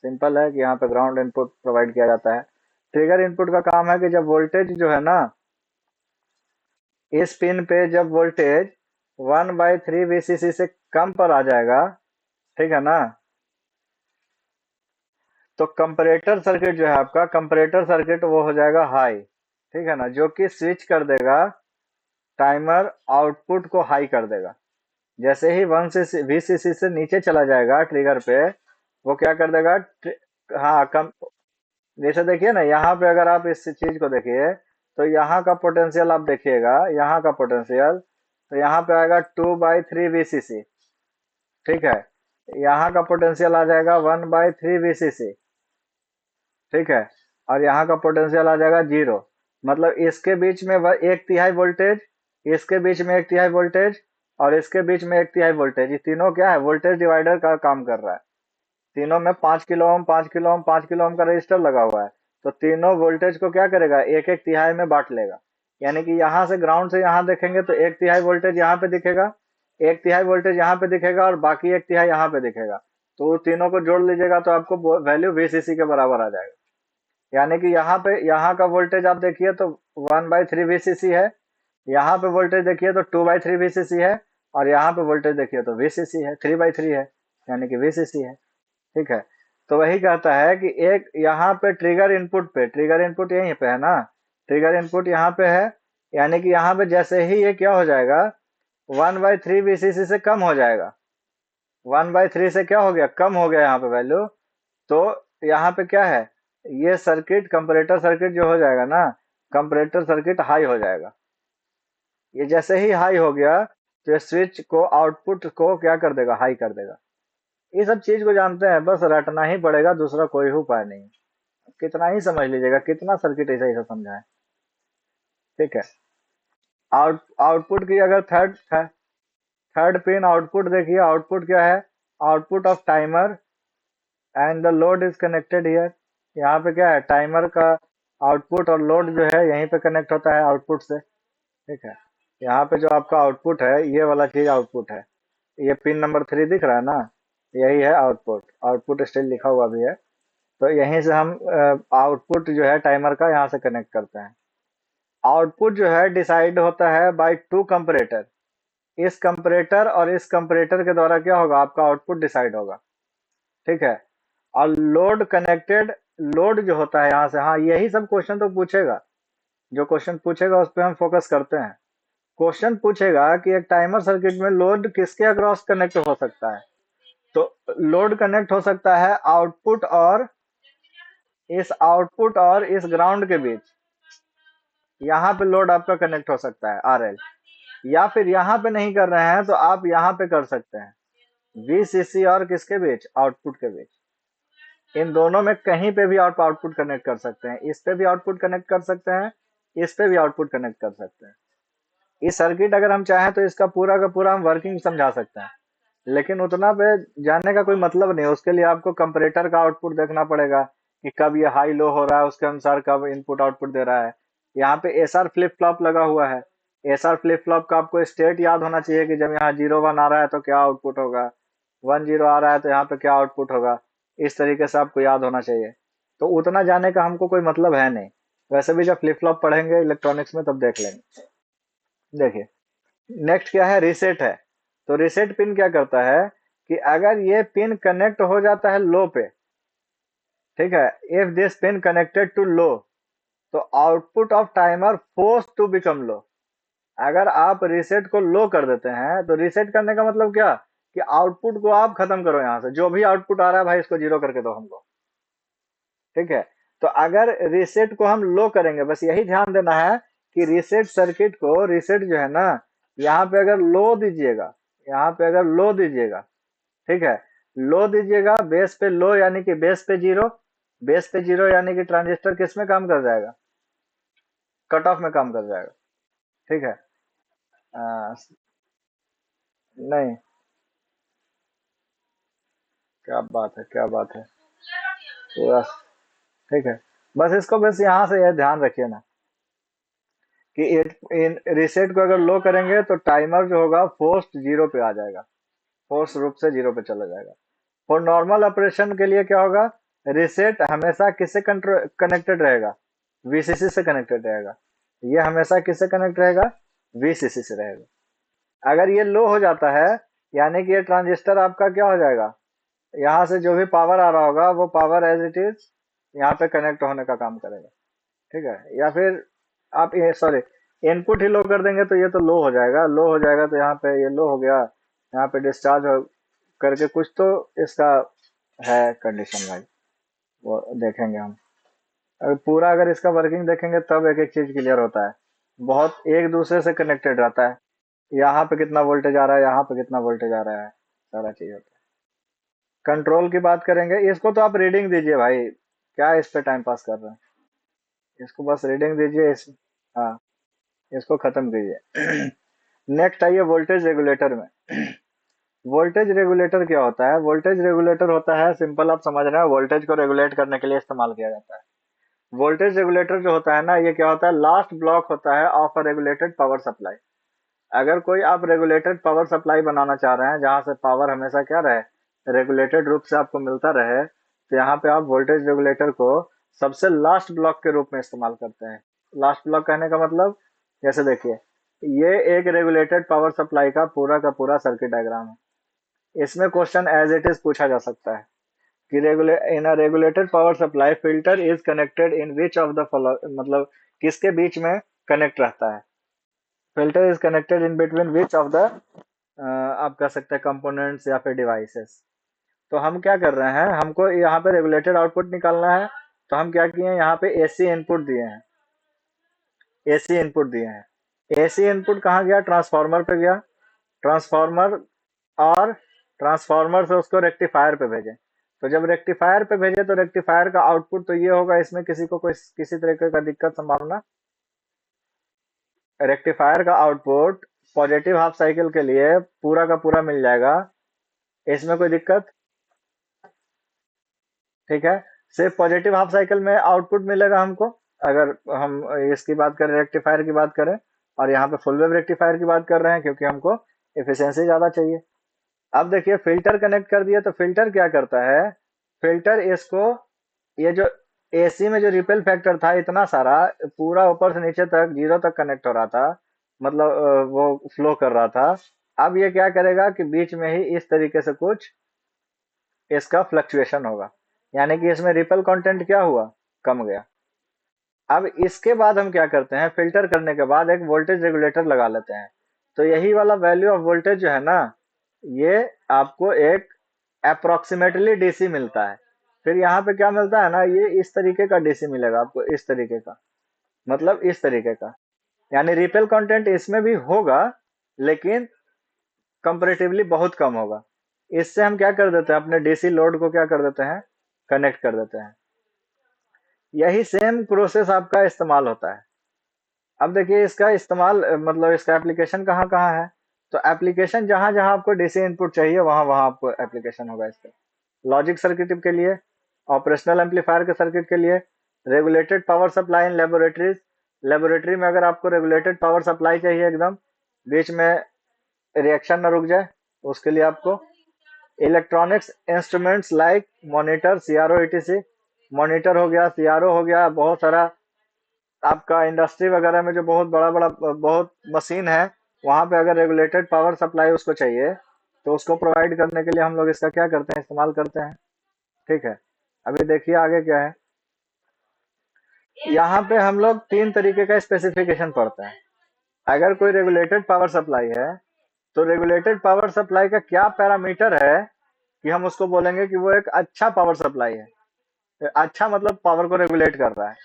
सिंपल है कि यहाँ पे ग्राउंड इनपुट प्रोवाइड किया जाता है। ट्रिगर इनपुट का काम है कि जब वोल्टेज जो है ना, इस पिन पे जब वोल्टेज 1/3 VCC से कम पर आ जाएगा। ठीक है ना। तो कंपैरेटर सर्किट जो है आपका, कंपैरेटर सर्किट वो हो जाएगा हाई। ठीक है ना, जो कि स्विच कर देगा टाइमर आउटपुट को हाई कर देगा। जैसे ही 1 VCC से नीचे चला जाएगा ट्रिगर पे, वो क्या कर देगा हाँ, कम। जैसे देखिए ना, यहाँ पे अगर आप इस चीज को देखिए, तो यहाँ का पोटेंशियल आप देखिएगा, यहाँ का पोटेंशियल। तो यहाँ पे आएगा 2/3 VCC। ठीक है। यहाँ का पोटेंशियल आ जाएगा 1/3 VCC। ठीक है। और यहाँ का पोटेंशियल आ जाएगा 0। मतलब इसके बीच में 1/3 वोल्टेज, इसके बीच में 1/3 वोल्टेज, और इसके बीच में 1/3 वोल्टेज। ये तीनों क्या है, वोल्टेज डिवाइडर का काम कर रहा है। तीनों में 5 kilo ohm, 5 kilo ohm, 5 kilo ohm का रजिस्टर लगा हुआ है। तो तीनों वोल्टेज को क्या करेगा, एक एक तिहाई में बांट लेगा। यानी कि यहाँ से ग्राउंड से यहाँ देखेंगे तो 1/3 वोल्टेज यहाँ पे दिखेगा, 1/3 वोल्टेज यहाँ पे दिखेगा, और बाकी 1/3 यहाँ पे दिखेगा। तो वो तीनों को जोड़ लीजिएगा तो आपको वैल्यू VCC के बराबर आ जाएगा। यानी कि यहाँ पे, यहाँ का वोल्टेज आप देखिए तो 1/3 VCC है। यहाँ पे वोल्टेज देखिए तो 2/3 VCC है। और यहाँ पे वोल्टेज देखिए तो VCC है, 3/3 है। यानी कि VCC है। ठीक है। तो वही कहता है कि एक यहाँ पे ट्रिगर इनपुट पे, ट्रिगर इनपुट यहीं पे है ना, ट्रिगर इनपुट यहाँ पे है। यानी कि यहाँ पे जैसे ही ये क्या हो जाएगा, 1/3 VCC से कम हो जाएगा। 1/3 से क्या हो गया, कम हो गया यहाँ पे वैल्यू। तो यहाँ पे क्या है, ये सर्किट कंपैरेटर सर्किट जो हो जाएगा ना, कंपैरेटर सर्किट हाई हो जाएगा। ये जैसे ही हाई हो गया तो ये स्विच को, आउटपुट को क्या कर देगा, हाई कर देगा। ये सब चीज को जानते हैं, बस रटना ही पड़ेगा, दूसरा कोई उपाय नहीं। कितना ही समझ लीजिएगा, कितना सर्किट ऐसा ऐसा समझा है। ठीक है। आउटपुट की अगर थर्ड पिन आउटपुट देखिए, आउटपुट क्या है, output of timer and the load is connected here. यहाँ पे क्या है, टाइमर का आउटपुट और लोड जो है यहीं पे कनेक्ट होता है आउटपुट से। ठीक है। यहाँ पे जो आपका आउटपुट है, ये वाला चीज आउटपुट है। ये पिन नंबर 3 दिख रहा है ना, यही है आउटपुट। आउटपुट स्टिल लिखा हुआ भी है। तो यहीं से हम आउटपुट जो है टाइमर का यहाँ से कनेक्ट करते हैं। आउटपुट जो है डिसाइड होता है बाय 2 कंपैरेटर। इस कंपैरेटर और इस कंपैरेटर के द्वारा क्या होगा, आपका आउटपुट डिसाइड होगा। ठीक है। और लोड कनेक्टेड, लोड जो होता है यहाँ से, हाँ यही सब क्वेश्चन तो पूछेगा। जो क्वेश्चन पूछेगा उस पर हम फोकस करते हैं। क्वेश्चन पूछेगा कि एक टाइमर सर्किट में लोड किसके अक्रॉस कनेक्ट हो सकता है। तो लोड कनेक्ट हो सकता है आउटपुट और, इस आउटपुट और इस ग्राउंड के बीच। यहाँ पे लोड आपका कनेक्ट हो सकता है RL। या फिर यहाँ पे नहीं कर रहे हैं तो आप यहाँ पे कर सकते हैं, VCC और किसके बीच, आउटपुट के बीच। इन दोनों में कहीं पे भी आप आउटपुट कनेक्ट कर सकते हैं। इस पे भी आउटपुट कनेक्ट कर सकते हैं, इस पे भी आउटपुट कनेक्ट कर सकते हैं। इस सर्किट अगर हम चाहें तो इसका पूरा का पूरा हम वर्किंग समझा सकते हैं, लेकिन उतना पे जानने का कोई मतलब नहीं है। उसके लिए आपको कंपैरेटर का आउटपुट देखना पड़ेगा कि कब ये हाई लो हो रहा है, उसके अनुसार कब इनपुट आउटपुट दे रहा है। यहाँ पे SR फ्लिप फ्लॉप लगा हुआ है। SR फ्लिप फ्लॉप का आपको स्टेट याद होना चाहिए कि जब यहाँ 0 1 आ रहा है तो क्या आउटपुट होगा, 1 0 आ रहा है तो यहाँ पे क्या आउटपुट होगा। इस तरीके से आपको याद होना चाहिए। तो उतना जाने का हमको कोई मतलब है नहीं। वैसे भी जब फ्लिप फ्लॉप पढ़ेंगे इलेक्ट्रॉनिक्स में तब देख लेंगे। देखिए, नेक्स्ट क्या है, रीसेट है। तो रीसेट पिन क्या करता है कि अगर ये पिन कनेक्ट हो जाता है लो पे, ठीक है, if this pin connected to low, तो output of timer force to become low. अगर आप रीसेट को लो कर देते हैं तो रीसेट करने का मतलब क्या, कि आउटपुट को आप खत्म करो, यहाँ से जो भी आउटपुट आ रहा है भाई इसको जीरो करके दो हमको। ठीक है, तो अगर रीसेट को हम लो करेंगे, बस यही ध्यान देना है कि रीसेट सर्किट को, रीसेट जो है ना, यहाँ पे अगर लो दीजिएगा, यहाँ पे अगर लो दीजिएगा, ठीक है, लो दीजिएगा, बेस पे लो यानी कि बेस पे जीरो, बेस पे जीरो यानी कि ट्रांजिस्टर किस में काम कर जाएगा, कट ऑफ में काम कर जाएगा। ठीक है, आ, नहीं, क्या बात है, क्या बात है, पूरा ठीक है। बस इसको बस यहाँ से ये ध्यान रखिए ना कि इन रीसेट को अगर लो करेंगे तो टाइमर जो होगा फोर्स्ड जीरो पे आ जाएगा, फोर्स रूप से जीरो पे चला जाएगा। और नॉर्मल ऑपरेशन के लिए क्या होगा, रीसेट हमेशा किससे कनेक्टेड रहेगा, वीसीसी से कनेक्टेड रहेगा, ये हमेशा किससे कनेक्ट रहेगा, वीसीसी से रहेगा। अगर ये लो हो जाता है यानी कि ये ट्रांजिस्टर आपका क्या हो जाएगा, यहाँ से जो भी पावर आ रहा होगा वो पावर एज इट इज यहाँ पे कनेक्ट होने का काम करेगा। ठीक है, या फिर आप ये सॉरी इनपुट ही लो कर देंगे तो ये तो लो हो जाएगा, लो हो जाएगा तो यहाँ पे ये लो हो गया, यहाँ पे डिस्चार्ज हो करके कुछ तो इसका है कंडीशन भाई, वो देखेंगे हम। अगर पूरा अगर इसका वर्किंग देखेंगे तब एक एक चीज क्लियर होता है, बहुत एक दूसरे से कनेक्टेड रहता है, यहाँ पे कितना वोल्टेज आ रहा है, यहाँ पे कितना वोल्टेज आ रहा है, सारा चीज होता है। कंट्रोल की बात करेंगे, इसको तो आप रीडिंग दीजिए भाई, क्या इस पे टाइम पास कर रहे हैं, इसको बस रीडिंग दीजिए इस, हाँ, इसको खत्म कीजिए। नेक्स्ट आइए वोल्टेज रेगुलेटर में। वोल्टेज रेगुलेटर क्या होता है, वोल्टेज रेगुलेटर होता है, सिंपल आप समझ रहे हैं, वोल्टेज को रेगुलेट करने के लिए इस्तेमाल किया जाता है। वोल्टेज रेगुलेटर जो होता है ना, ये क्या होता है, लास्ट ब्लॉक होता है of a regulated power supply. अगर कोई आप रेगुलेटेड पावर सप्लाई बनाना चाह रहे हैं जहां से पावर हमेशा क्या रहे, रेगुलेटेड रूप से आपको मिलता रहे, तो यहाँ पे आप वोल्टेज रेगुलेटर को सबसे लास्ट ब्लॉक के रूप में इस्तेमाल करते हैं। लास्ट ब्लॉक कहने का मतलब, जैसे देखिए, ये एक रेगुलेटेड पावर सप्लाई का पूरा सर्किट डायग्राम है। इसमें क्वेश्चन एज इट इज पूछा जा सकता है कि in a regulated power supply filter is connected in which of the follow, मतलब किसके बीच में कनेक्ट रहता है, filter is connected in between which of the, आप कह सकते हैं कंपोनेंट्स या फिर डिवाइसेस। तो हम क्या कर रहे हैं, हमको यहाँ पे रेगुलेटेड आउटपुट निकालना है, तो हम क्या किए हैं, यहाँ पे एसी इनपुट दिए हैं, एसी इनपुट दिए हैं। एसी इनपुट कहाँ गया, ट्रांसफार्मर पे गया, ट्रांसफार्मर, और ट्रांसफार्मर से उसको रेक्टिफायर पे भेजे। तो जब रेक्टिफायर पे भेजे तो रेक्टिफायर का आउटपुट तो ये होगा, इसमें किसी को कोई किसी तरीके का दिक्कत संभावना, रेक्टिफायर का आउटपुट पॉजिटिव हाफ साइकिल के लिए पूरा का पूरा मिल जाएगा, इसमें कोई दिक्कत, ठीक है। सिर्फ पॉजिटिव हाफ साइकिल में आउटपुट मिलेगा हमको, अगर हम इसकी बात करें, रेक्टिफायर की बात करें, और यहाँ पे फुल वेव रेक्टिफायर की बात कर रहे हैं क्योंकि हमको एफिशिएंसी ज्यादा चाहिए। अब देखिए फिल्टर कनेक्ट कर दिया, तो फिल्टर क्या करता है, फिल्टर इसको, ये जो एसी में जो रिपेल फैक्टर था इतना सारा, पूरा ऊपर से नीचे तक जीरो तक कनेक्ट हो रहा था, मतलब वो फ्लो कर रहा था। अब ये क्या करेगा कि बीच में ही इस तरीके से कुछ इसका फ्लक्चुएशन होगा, यानी कि इसमें रिपल कंटेंट क्या हुआ, कम गया। अब इसके बाद हम क्या करते हैं, फिल्टर करने के बाद एक वोल्टेज रेगुलेटर लगा लेते हैं। तो यही वाला वैल्यू ऑफ वोल्टेज जो है ना, ये आपको एक अप्रोक्सीमेटली डीसी मिलता है। फिर यहाँ पे क्या मिलता है ना, ये इस तरीके का डीसी मिलेगा आपको, इस तरीके का, मतलब इस तरीके का, यानी रिपेल कंटेंट इसमें भी होगा लेकिन कंपैरेटिवली बहुत कम होगा। इससे हम क्या कर देते हैं, अपने डीसी लोड को क्या कर देते हैं, कनेक्ट कर देते हैं। यही सेम प्रोसेस आपका इस्तेमाल होता है। अब देखिए इसका इस्तेमाल मतलब इसका एप्लीकेशन कहाँ कहाँ है, तो एप्लीकेशन जहां जहां आपको डीसी इनपुट चाहिए वहां वहां आपको एप्लीकेशन होगा इसका। लॉजिक सर्किट के लिए, ऑपरेशनल एम्पलीफायर के सर्किट के लिए, regulated power supply in laboratories, laboratory में अगर आपको रेगुलेटेड पावर सप्लाई चाहिए एकदम, बीच में रिएक्शन ना रुक जाए, उसके लिए आपको electronics instruments like monitor, CRO, etc, monitor हो गया, सीआरओ हो गया, बहुत सारा आपका इंडस्ट्री वगैरह में जो बहुत बड़ा बड़ा बहुत मशीन है, वहां पे अगर रेगुलेटेड पावर सप्लाई उसको चाहिए तो उसको प्रोवाइड करने के लिए हम लोग इसका क्या करते हैं, इस्तेमाल करते हैं। ठीक है, अभी देखिए आगे क्या है, यहाँ पे हम लोग तीन तरीके का स्पेसिफिकेशन पढ़ते हैं। अगर कोई रेगुलेटेड पावर सप्लाई है तो रेगुलेटेड पावर सप्लाई का क्या पैरामीटर है कि हम उसको बोलेंगे कि वो एक अच्छा पावर सप्लाई है। अच्छा मतलब पावर को रेगुलेट कर रहा है।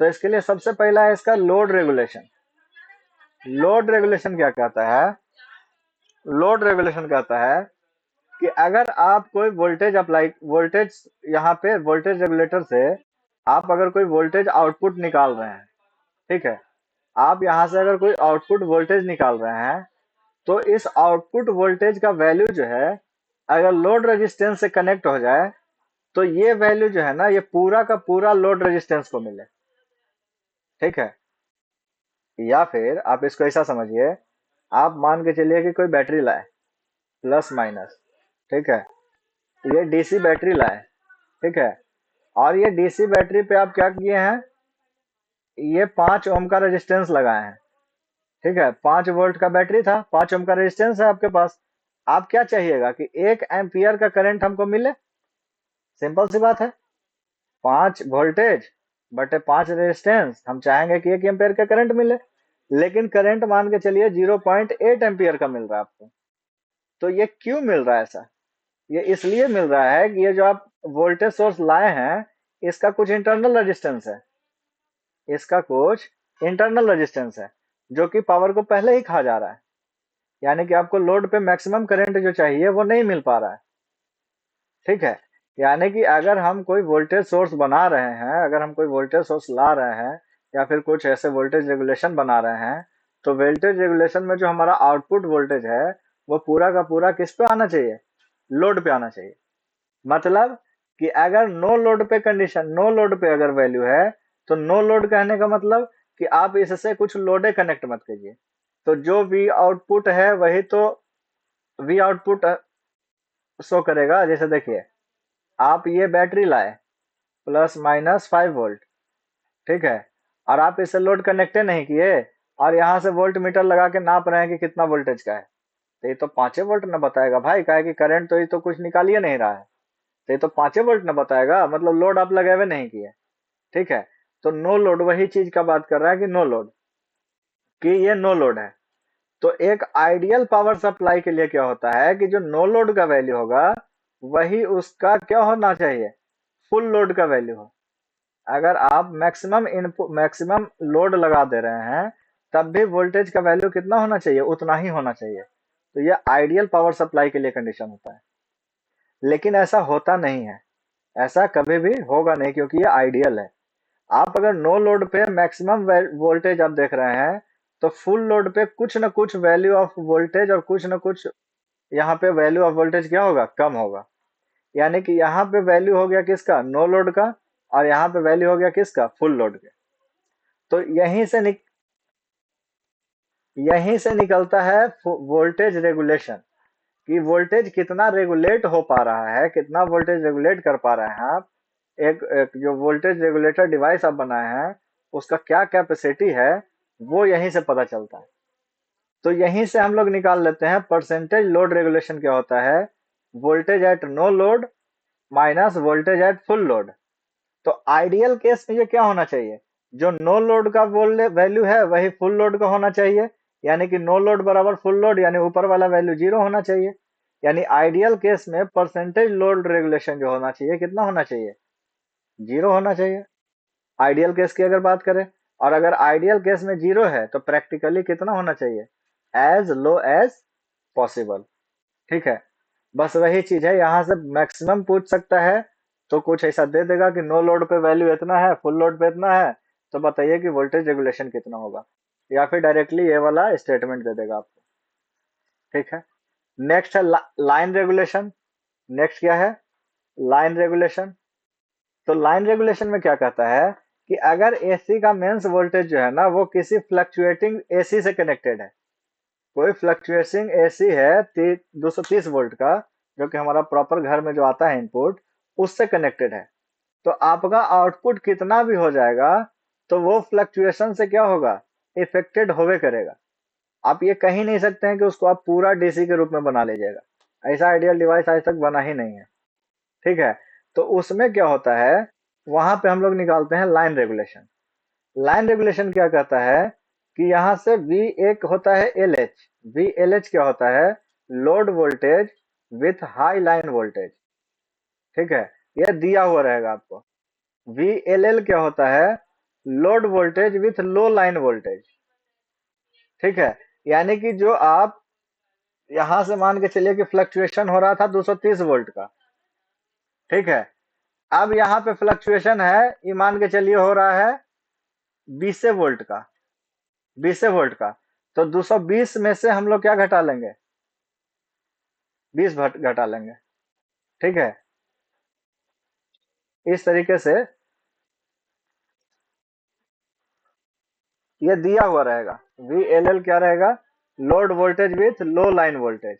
तो इसके लिए सबसे पहला है इसका लोड रेगुलेशन। लोड रेगुलेशन क्या कहता है? लोड रेगुलेशन कहता है कि अगर आप कोई वोल्टेज अप्लाई, वोल्टेज यहाँ पे वोल्टेज रेगुलेटर से आप अगर कोई वोल्टेज आउटपुट निकाल रहे हैं, ठीक है, आप यहाँ से अगर कोई आउटपुट वोल्टेज निकाल रहे हैं, तो इस आउटपुट वोल्टेज का वैल्यू जो है अगर लोड रेजिस्टेंस से कनेक्ट हो जाए तो ये वैल्यू जो है ना, ये पूरा का पूरा लोड रेजिस्टेंस को मिले। ठीक है, या फिर आप इसको ऐसा समझिए, आप मान के चलिए कि कोई बैटरी लाए प्लस माइनस, ठीक है, ये डीसी बैटरी लाए, ठीक है, और ये डीसी बैटरी पे आप क्या किए हैं, ये 5 ओम का रेजिस्टेंस लगाए हैं। ठीक है, 5 वोल्ट का बैटरी था, 5 ओम का रेजिस्टेंस है आपके पास। आप क्या चाहिएगा कि 1 एम्पियर का करंट हमको मिले। सिंपल सी बात है, 5 वोल्टेज बटे 5 रेजिस्टेंस, हम चाहेंगे कि 1 एम्पियर का करंट मिले, लेकिन करंट मान के चलिए 0.8 एम्पियर का मिल रहा है आपको। तो ये क्यों मिल रहा है ऐसा? ये इसलिए मिल रहा है कि ये जो आप वोल्टेज सोर्स लाए हैं, इसका कुछ इंटरनल रेजिस्टेंस है, इसका कुछ इंटरनल रेजिस्टेंस है जो कि पावर को पहले ही खा जा रहा है। यानी कि आपको लोड पे मैक्सिमम करंट जो चाहिए वो नहीं मिल पा रहा है। ठीक है, यानी कि अगर हम कोई वोल्टेज सोर्स बना रहे हैं, अगर हम कोई वोल्टेज सोर्स ला रहे हैं या फिर कुछ ऐसे वोल्टेज रेगुलेशन बना रहे हैं, तो वोल्टेज रेगुलेशन में जो हमारा आउटपुट वोल्टेज है वो पूरा का पूरा किस पे आना चाहिए? लोड पे आना चाहिए। मतलब कि अगर नो लोड पे कंडीशन, नो लोड पे अगर वैल्यू है, तो नो लोड कहने का मतलब कि आप इससे कुछ लोडे कनेक्ट मत कीजिए। तो जो वी आउटपुट है वही तो वी आउटपुट शो करेगा। जैसे देखिए, आप ये बैटरी लाए प्लस माइनस 5 वोल्ट, ठीक है, और आप इसे लोड कनेक्टे नहीं किए और यहाँ से वोल्ट मीटर लगा के नाप रहे हैं कि कितना वोल्टेज का है, तो ये तो 5 वोल्ट न बताएगा भाई, काहे कि करंट तो ये तो कुछ निकाल ही नहीं रहा है, तो ये तो 5 वोल्ट न बताएगा, मतलब लोड आप लगे हुए नहीं किए। ठीक है, तो नो लोड वही चीज का बात कर रहा है कि नो लोड, कि ये नो लोड है। तो एक आइडियल पावर सप्लाई के लिए क्या होता है कि जो नो लोड का वैल्यू होगा वही उसका क्या होना चाहिए? फुल लोड का वैल्यू हो। अगर आप मैक्सिमम इनपुट, मैक्सिमम लोड लगा दे रहे हैं, तब भी वोल्टेज का वैल्यू कितना होना चाहिए? उतना ही होना चाहिए। तो ये आइडियल पावर सप्लाई के लिए कंडीशन होता है, लेकिन ऐसा होता नहीं है, ऐसा कभी भी होगा नहीं, क्योंकि ये आइडियल है। आप अगर नो लोड पे मैक्सिमम वोल्टेज आप देख रहे हैं, तो फुल लोड पे कुछ ना कुछ वैल्यू ऑफ वोल्टेज और कुछ ना कुछ यहाँ पे वैल्यू ऑफ वोल्टेज क्या होगा? कम होगा। यानी कि यहाँ पे वैल्यू हो गया किसका? नो लोड का, और यहाँ पे वैल्यू हो गया किसका? फुल लोड के। तो यहीं से निकलता है वोल्टेज रेगुलेशन, कि वोल्टेज कितना रेगुलेट हो पा रहा है, कितना वोल्टेज रेगुलेट कर पा रहे हैं आप। एक जो वोल्टेज रेगुलेटर डिवाइस आप बनाए हैं उसका क्या कैपेसिटी है, वो यहीं से पता चलता है। तो यहीं से हम लोग निकाल लेते हैं परसेंटेज लोड रेगुलेशन क्या होता है, voltage at no load minus voltage at full load. तो आइडियल केस में ये क्या होना चाहिए? जो नो लोड का वैल्यू है वही फुल लोड का होना चाहिए, यानी कि नो लोड बराबर फुल लोड, यानी ऊपर वाला वैल्यू 0 होना चाहिए। यानी आइडियल केस में परसेंटेज लोड रेगुलेशन जो होना चाहिए कितना होना चाहिए? 0 होना चाहिए, आइडियल केस की अगर बात करें। और अगर आइडियल केस में 0 है तो प्रैक्टिकली कितना होना चाहिए? As low as possible. ठीक है, बस वही चीज है, यहाँ से मैक्सिमम पूछ सकता है तो कुछ ऐसा दे देगा कि नो लोड पे वैल्यू इतना है, फुल लोड पे इतना है, तो बताइए कि वोल्टेज रेगुलेशन कितना होगा, या फिर डायरेक्टली ये वाला स्टेटमेंट दे देगा आपको। ठीक है, नेक्स्ट है लाइन रेगुलेशन। नेक्स्ट क्या है? Line regulation. तो लाइन रेगुलेशन में क्या कहता है कि अगर एसी का मेंस वोल्टेज जो है ना वो किसी फ्लक्चुएटिंग एसी से कनेक्टेड है, कोई फ्लक्चुएटिंग एसी है 230 वोल्ट का, जो कि हमारा प्रॉपर घर में जो आता है इनपुट, उससे कनेक्टेड है, तो आपका आउटपुट कितना भी हो जाएगा तो वो फ्लक्चुएशन से क्या होगा? इफेक्टेड होवे करेगा। आप ये कह ही नहीं सकते हैं कि उसको आप पूरा डीसी के रूप में बना लीजिएगा, ऐसा आइडियल डिवाइस आज तक बना ही नहीं है। ठीक है, तो उसमें क्या होता है, वहां पे हम लोग निकालते हैं लाइन रेगुलेशन। लाइन रेगुलेशन क्या कहता है कि यहाँ से V एक होता है LH। VLH क्या होता है? Load voltage with high line voltage. ठीक है, यह दिया हुआ रहेगा आपको। VLL क्या होता है? Load voltage with low line voltage. ठीक है, यानी कि जो आप यहां से मान के चलिए कि फ्लक्चुएशन हो रहा था 230 वोल्ट का। ठीक है, अब यहाँ पे फ्लक्चुएशन है, ये मान के चलिए हो रहा है 20 वोल्ट का। 20 वोल्ट का, तो 220 में से हम लोग क्या घटा लेंगे? 20 घटा लेंगे। ठीक है, इस तरीके से ये दिया हुआ रहेगा। VLL क्या रहेगा? Load voltage with low line voltage.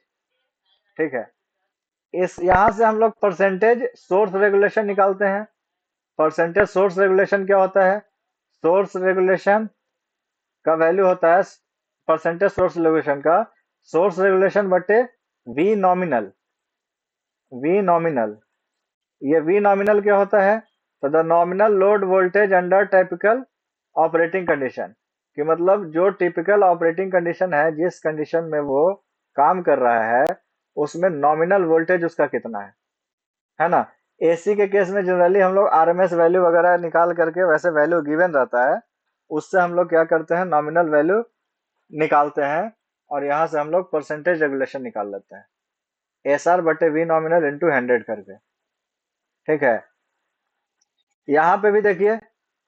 ठीक है, इस यहां से हम लोग परसेंटेज सोर्स रेगुलेशन निकालते हैं। परसेंटेज सोर्स रेगुलेशन क्या होता है? सोर्स रेगुलेशन का वैल्यू होता है, परसेंटेज सोर्स रेगुलेशन का सोर्स रेगुलेशन बटे वी नॉमिनल। वी नॉमिनल, ये वी नॉमिनल क्या होता है? तो the nominal load voltage under typical operating condition, कि मतलब जो टिपिकल ऑपरेटिंग कंडीशन है, जिस कंडीशन में वो काम कर रहा है, उसमें नॉमिनल वोल्टेज उसका कितना है ना? एसी के केस में जनरली हम लोग आरएमएस वैल्यू वगैरह निकाल करके, वैसे वैल्यू गिवन रहता है, उससे हम लोग क्या करते हैं? नॉमिनल वैल्यू निकालते हैं, और यहाँ से हम लोग परसेंटेज रेगुलेशन निकाल लेते हैं, एस आर बटे वी नॉमिनल इंटू 100 करके। ठीक है, यहाँ पे भी देखिए,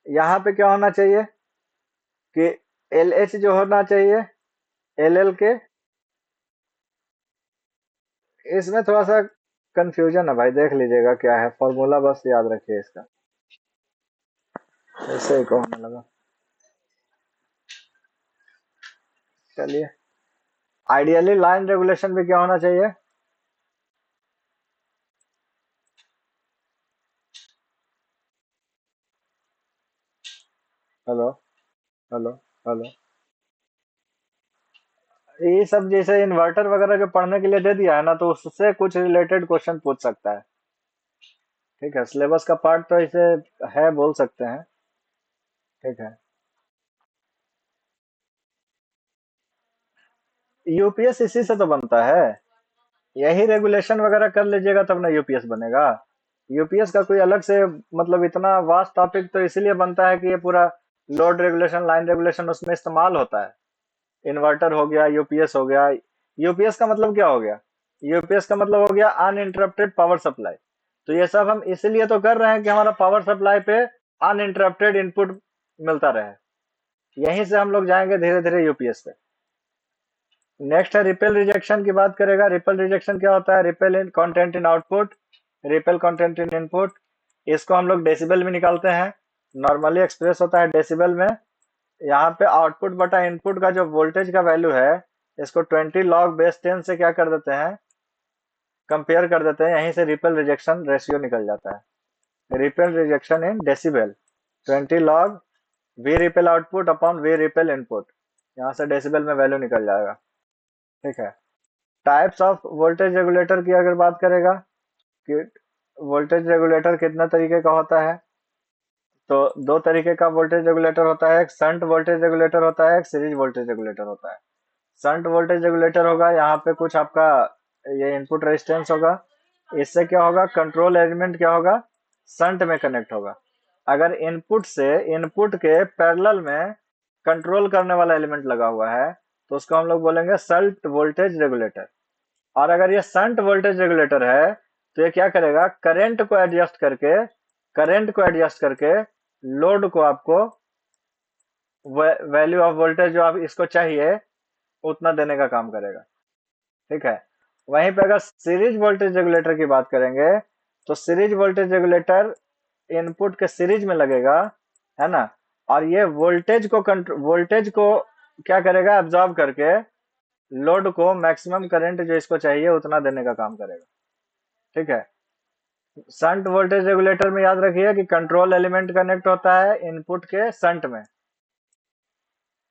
यहाँ पे क्या होना चाहिए कि एल एच जो होना चाहिए एल एल के, इसमें थोड़ा सा कंफ्यूजन है भाई, देख लीजिएगा क्या है फॉर्मूला, बस याद रखिए इसका। ऐसे ही कहने लगा, चलिए। आइडियली लाइन रेगुलेशन भी क्या होना चाहिए? Hello, hello, hello. ये सब जैसे इन्वर्टर वगैरह जो पढ़ने के लिए दे दिया है ना, तो उससे कुछ रिलेटेड क्वेश्चन पूछ सकता है। ठीक है, सिलेबस का पार्ट तो इसे है, बोल सकते हैं। ठीक है, यूपीएस इसी से तो बनता है। यही रेगुलेशन वगैरह कर लीजिएगा तब ना यूपीएस बनेगा। यूपीएस का कोई अलग से मतलब इतना वास्ट टॉपिक तो इसीलिए बनता है कि ये पूरा लोड रेगुलेशन, लाइन रेगुलेशन उसमें इस्तेमाल होता है। इन्वर्टर हो गया, यूपीएस हो गया। यूपीएस का मतलब क्या हो गया? यूपीएस का मतलब हो गया अनइंटरप्टेड पावर सप्लाई। तो ये सब हम इसीलिए तो कर रहे हैं कि हमारा पावर सप्लाई पे अनइंटरप्टेड इनपुट मिलता रहे। यहीं से हम लोग जाएंगे धीरे धीरे यूपीएस पे। नेक्स्ट है रिपेल रिजेक्शन की बात करेगा। रिपेल रिजेक्शन क्या होता है? Repel in content in output, repel content in input. इसको हम लोग डेसिबल में निकालते हैं, नॉर्मली एक्सप्रेस होता है डेसिबल में। यहाँ पे आउटपुट बटा इनपुट का जो वोल्टेज का वैल्यू है, इसको 20 लॉग बेस 10 से क्या कर देते हैं? कंपेयर कर देते हैं। यहीं से रिपेल रिजेक्शन रेशियो निकल जाता है। Ripple rejection in decibel, 20 log V ripple output upon V ripple input, यहाँ से डेसिबल में वैल्यू निकल जाएगा। ठीक है, टाइप्स ऑफ वोल्टेज रेगुलेटर की अगर बात करेगा कि वोल्टेज रेगुलेटर कितने तरीके का होता है, तो दो तरीके का वोल्टेज रेगुलेटर होता है। एक शंट वोल्टेज रेगुलेटर होता है, एक सीरीज वोल्टेज रेगुलेटर होता है। शंट वोल्टेज रेगुलेटर होगा, यहाँ पे कुछ आपका ये इनपुट रेजिस्टेंस होगा। इससे क्या होगा? कंट्रोल एलिमेंट क्या होगा? शंट में कनेक्ट होगा। अगर इनपुट से इनपुट के पैरेलल में कंट्रोल करने वाला एलिमेंट लगा हुआ है, तो उसको हम लोग बोलेंगे शंट वोल्टेज रेगुलेटर। और अगर ये शंट वोल्टेज रेगुलेटर है, तो ये क्या करेगा? करंट को एडजस्ट करके लोड को आपको वैल्यू ऑफ वोल्टेज जो आप इसको चाहिए उतना देने का काम करेगा। ठीक है, वहीं पे अगर सीरीज वोल्टेज रेगुलेटर की बात करेंगे, तो सीरीज वोल्टेज रेगुलेटर इनपुट के सीरीज में लगेगा, है ना? और ये वोल्टेज को क्या करेगा? एब्जॉर्ब करके लोड को मैक्सिमम करंट जो इसको चाहिए उतना देने का काम करेगा। ठीक है, शंट वोल्टेज रेगुलेटर में याद रखिए कि कंट्रोल एलिमेंट कनेक्ट होता है इनपुट के शंट में,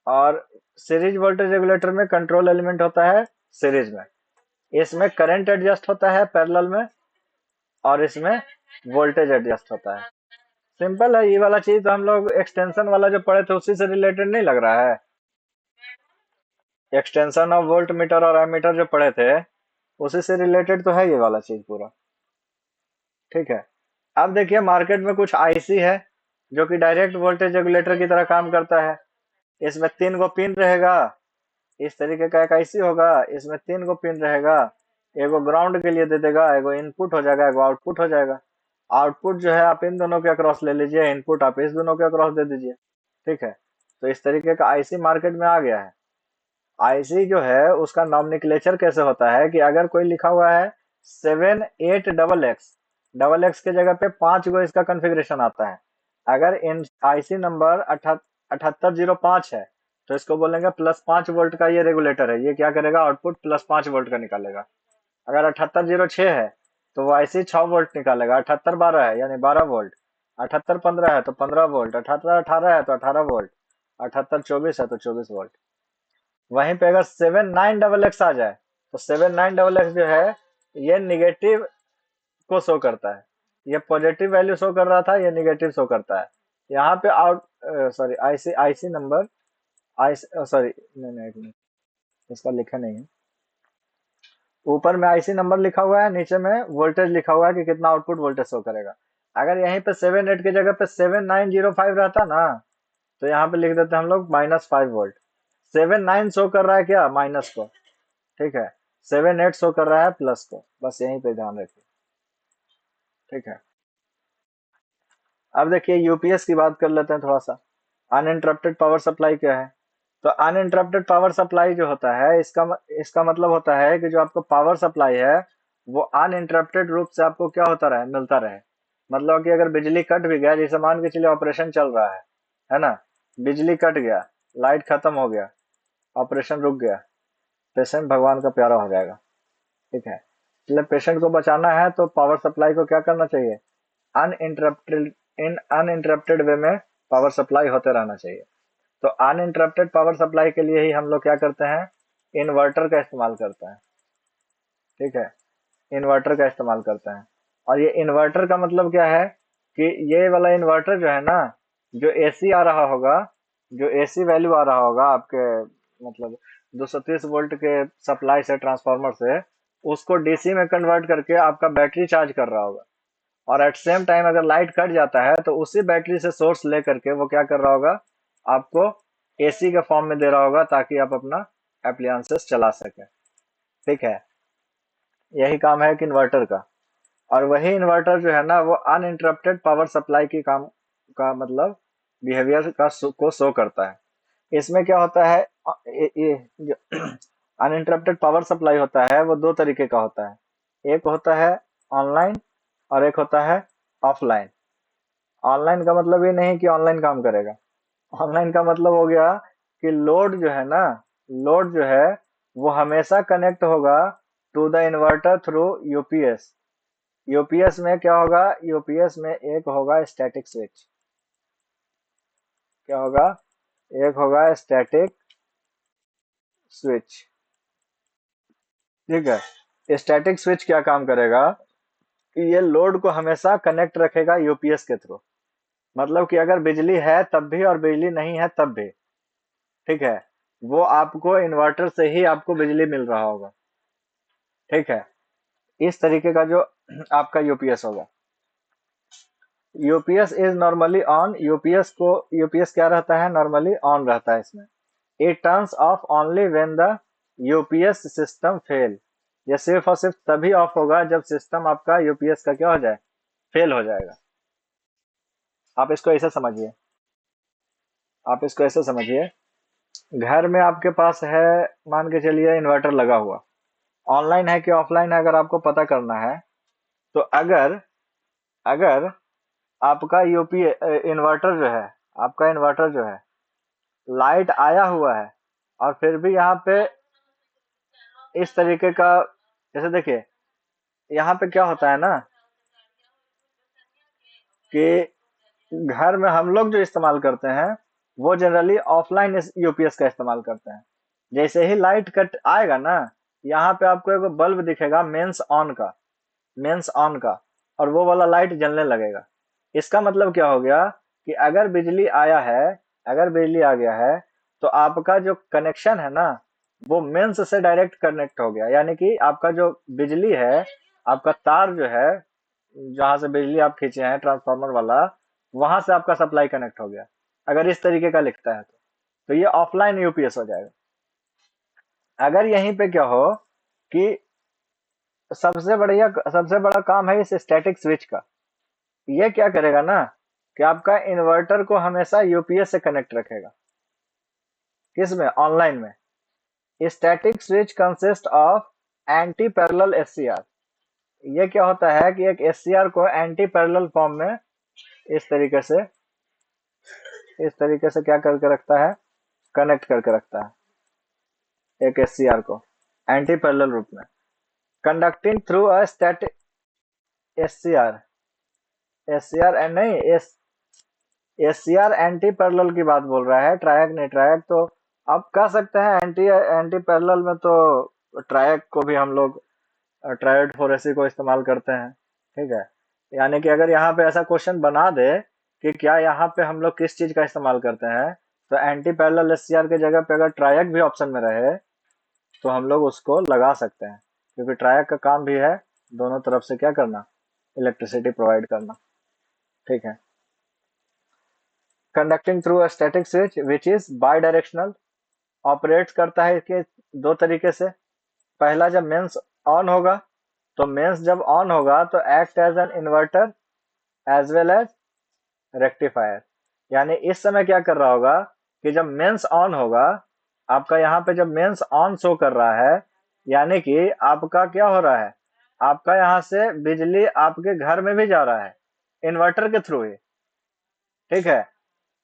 और सीरीज वोल्टेज रेगुलेटर में कंट्रोल एलिमेंट होता है सीरीज में। इसमें करंट एडजस्ट होता है पैरेलल में, और इसमें वोल्टेज एडजस्ट होता है। सिंपल है, ये वाला चीज तो हम लोग एक्सटेंशन वाला जो पढ़े थे उसी से रिलेटेड नहीं लग रहा है? एक्सटेंशन ऑफ वोल्ट मीटर और एमीटर जो पढ़े थे उसी से रिलेटेड तो है ये वाला चीज पूरा। ठीक है। अब देखिए मार्केट में कुछ आईसी है जो कि डायरेक्ट वोल्टेज रेगुलेटर की तरह काम करता है। इसमें 3 गो पिन रहेगा। इस तरीके का एक आईसी होगा, इसमें 3 गो पिन रहेगा। एगो ग्राउंड के लिए दे देगा, एगो इनपुट हो जाएगा, एगो आउटपुट हो जाएगा। आउटपुट जो है आप इन दोनों के अक्रॉस ले लीजिए, इनपुट आप इस दोनों के अक्रॉस दे दीजिए। ठीक है। तो इस तरीके का आईसी मार्केट में आ गया है। आईसी जो है उसका नॉमेनक्लेचर कैसे होता है कि अगर कोई लिखा हुआ है 78XX, डबल एक्स के जगह पे 5 गो इसका कॉन्फ़िगरेशन आता है। अगर इन आईसी नंबर 7805 है तो इसको बोलेंगे +5 वोल्ट का ये रेगुलेटर है, ये क्या करेगा आउटपुट +5 वोल्ट का निकालेगा। अगर 7806 है तो वो आईसी 6 वोल्ट निकालेगा। 7812 है यानी 12 वोल्ट। 7815 है तो 15 वोल्ट। 7818 है तो 18 वोल्ट। 7824 है तो 24 वोल्ट। वहीं पे अगर 79XX आ जाए तो 79XX जो है ये निगेटिव को शो करता है। ये पॉजिटिव वैल्यू शो कर रहा था, ये निगेटिव शो करता है। यहाँ पे out sorry IC IC number आई सॉरी नहीं नहीं एक मिनट, इसका लिखा नहीं है। ऊपर में आईसी नंबर लिखा हुआ है, नीचे में वोल्टेज लिखा हुआ है कि कितना आउटपुट वोल्टेज शो करेगा। अगर यहीं पे 78 की जगह पे 7905 रहता ना तो यहाँ पे लिख देते हम लोग -5 वोल्ट। 79 शो कर रहा है क्या, माइनस को। ठीक है। 78 शो कर रहा है प्लस को, बस यहीं पे ध्यान रखिए। ठीक है। अब देखिए यूपीएस की बात कर लेते हैं थोड़ा सा। अनइंटरप्टेड पावर सप्लाई क्या है? तो अनइंटरप्टेड पावर सप्लाई जो होता है इसका मतलब होता है कि जो आपको पावर सप्लाई है वो अनइंटरप्टेड रूप से आपको क्या होता रहे, मिलता रहे। मतलब कि अगर बिजली कट भी गया, जैसे मान के चलिए ऑपरेशन चल रहा है ना, बिजली कट गया, लाइट खत्म हो गया, ऑपरेशन रुक गया, पेशेंट भगवान का प्यारा हो जाएगा। ठीक है। इसलिए पेशेंट को बचाना है तो पावर सप्लाई को क्या करना चाहिए, अनइंटरप्टेड इन अनइंटरप्टेड वे में पावर सप्लाई होते रहना चाहिए। तो अनइंटरप्टेड पावर सप्लाई के लिए ही हम लोग क्या करते हैं, इन्वर्टर का इस्तेमाल करते हैं। ठीक है। इन्वर्टर का इस्तेमाल करते हैं। और ये इन्वर्टर का मतलब क्या है कि ये वाला इन्वर्टर जो है ना, जो एसी आ रहा होगा, जो एसी वैल्यू आ रहा होगा आपके मतलब 230 वोल्ट के सप्लाई से, ट्रांसफार्मर से, उसको डीसी में कन्वर्ट करके आपका बैटरी चार्ज कर रहा होगा। और एट सेम टाइम अगर लाइट कट जाता है तो उसी बैटरी से सोर्स लेकर के वो क्या कर रहा होगा, आपको एसी के फॉर्म में दे रहा होगा ताकि आप अपना एप्लियंसेस चला सके। ठीक है। यही काम है कि इन्वर्टर का। और वही इन्वर्टर जो है ना वो अनइंटरप्टेड पावर सप्लाई की काम का मतलब बिहेवियर को शो करता है। इसमें क्या होता है, ये जो अनइंटरप्टेड पावर सप्लाई होता है वो दो तरीके का होता है। एक होता है ऑनलाइन और एक होता है ऑफलाइन। ऑनलाइन का मतलब ये नहीं कि ऑनलाइन काम करेगा। ऑनलाइन का मतलब हो गया कि लोड जो है ना, लोड जो है वो हमेशा कनेक्ट होगा to the inverter through UPS. UPS में क्या होगा, यूपीएस में एक होगा स्टैटिक स्विच। क्या होगा, एक होगा स्टैटिक स्विच। ठीक है। स्टैटिक स्विच क्या काम करेगा कि ये लोड को हमेशा कनेक्ट रखेगा यूपीएस के थ्रू। मतलब कि अगर बिजली है तब भी और बिजली नहीं है तब भी, ठीक है, वो आपको इन्वर्टर से ही आपको बिजली मिल रहा होगा। ठीक है। इस तरीके का जो आपका यूपीएस होगा, UPS is normally on. UPS क्या रहता है, नॉर्मली ऑन रहता है इसमें। It turns of only when the UPS system fail. ये सिर्फ और सिर्फ तभी ऑफ होगा जब सिस्टम आपका यूपीएस का क्या हो जाए, फेल हो जाएगा। आप इसको ऐसे समझिए, आप इसको ऐसे समझिए, घर में आपके पास है, मान के चलिए इन्वर्टर लगा हुआ, ऑनलाइन है कि ऑफलाइन है अगर आपको पता करना है तो अगर अगर आपका इन्वर्टर जो है, आपका इन्वर्टर जो है लाइट आया हुआ है और फिर भी यहाँ पे इस तरीके का, जैसे देखिए यहाँ पे क्या होता है ना कि घर में हम लोग जो इस्तेमाल करते हैं वो जनरली ऑफलाइन यूपीएस का इस्तेमाल करते हैं। जैसे ही लाइट कट आएगा ना, यहाँ पे आपको एक बल्ब दिखेगा मेंस ऑन का, और वो वाला लाइट जलने लगेगा। इसका मतलब क्या हो गया कि अगर बिजली आया है, अगर बिजली आ गया है तो आपका जो कनेक्शन है ना, वो मेंस से डायरेक्ट कनेक्ट हो गया, यानी कि आपका जो बिजली है, आपका तार जो है, जहां से बिजली आप खींचे हैं ट्रांसफार्मर वाला, वहां से आपका सप्लाई कनेक्ट हो गया। अगर इस तरीके का लिखता है तो ये ऑफलाइन यूपीएस हो जाएगा। अगर यहीं पे क्या हो कि सबसे बड़ा काम है इस स्टैटिक स्विच का, ये क्या करेगा ना कि आपका इन्वर्टर को हमेशा यूपीएस से कनेक्ट रखेगा। किसमें? ऑनलाइन में। Static switch consist of anti parallel SCR. ये क्या होता है कि एक एससीआर को एंटी पैरेलल फॉर्म में इस तरीके से क्या करके रखता है, कनेक्ट करके रखता है एक एससीआर को एंटी पैरेलल रूप में, conducting through a static SCR. SCR नहीं, एससीआर एंटी पैरेलल की बात बोल रहा है, ट्रायक नहीं। ट्रायक तो आप कह सकते हैं, एंटी एंटी पैरेलल में तो ट्रायक को भी हम लोग ट्रायोड फोरेसी को इस्तेमाल करते हैं। ठीक है, यानी कि अगर यहाँ पे ऐसा क्वेश्चन बना दे कि क्या यहाँ पे हम लोग किस चीज का इस्तेमाल करते हैं, तो एंटी पैरेलल एससीआर की जगह पे अगर ट्रायक भी ऑप्शन में रहे तो हम लोग उसको लगा सकते हैं, क्योंकि ट्रायक का काम भी है दोनों तरफ से क्या करना, इलेक्ट्रिसिटी प्रोवाइड करना। ठीक है, conducting through a static switch which is by directional, operate करता है इसके दो तरीके से। पहला, जब मेंस ऑन होगा, तो मेंस जब ऑन होगा तो act as an inverter as well as rectifier. यानी इस समय क्या कर रहा होगा कि जब मेंस ऑन होगा, आपका यहाँ पे जब मेंस ऑन शो कर रहा है, यानी कि आपका क्या हो रहा है, आपका यहाँ से बिजली आपके घर में भी जा रहा है इन्वर्टर के थ्रू ही। ठीक है,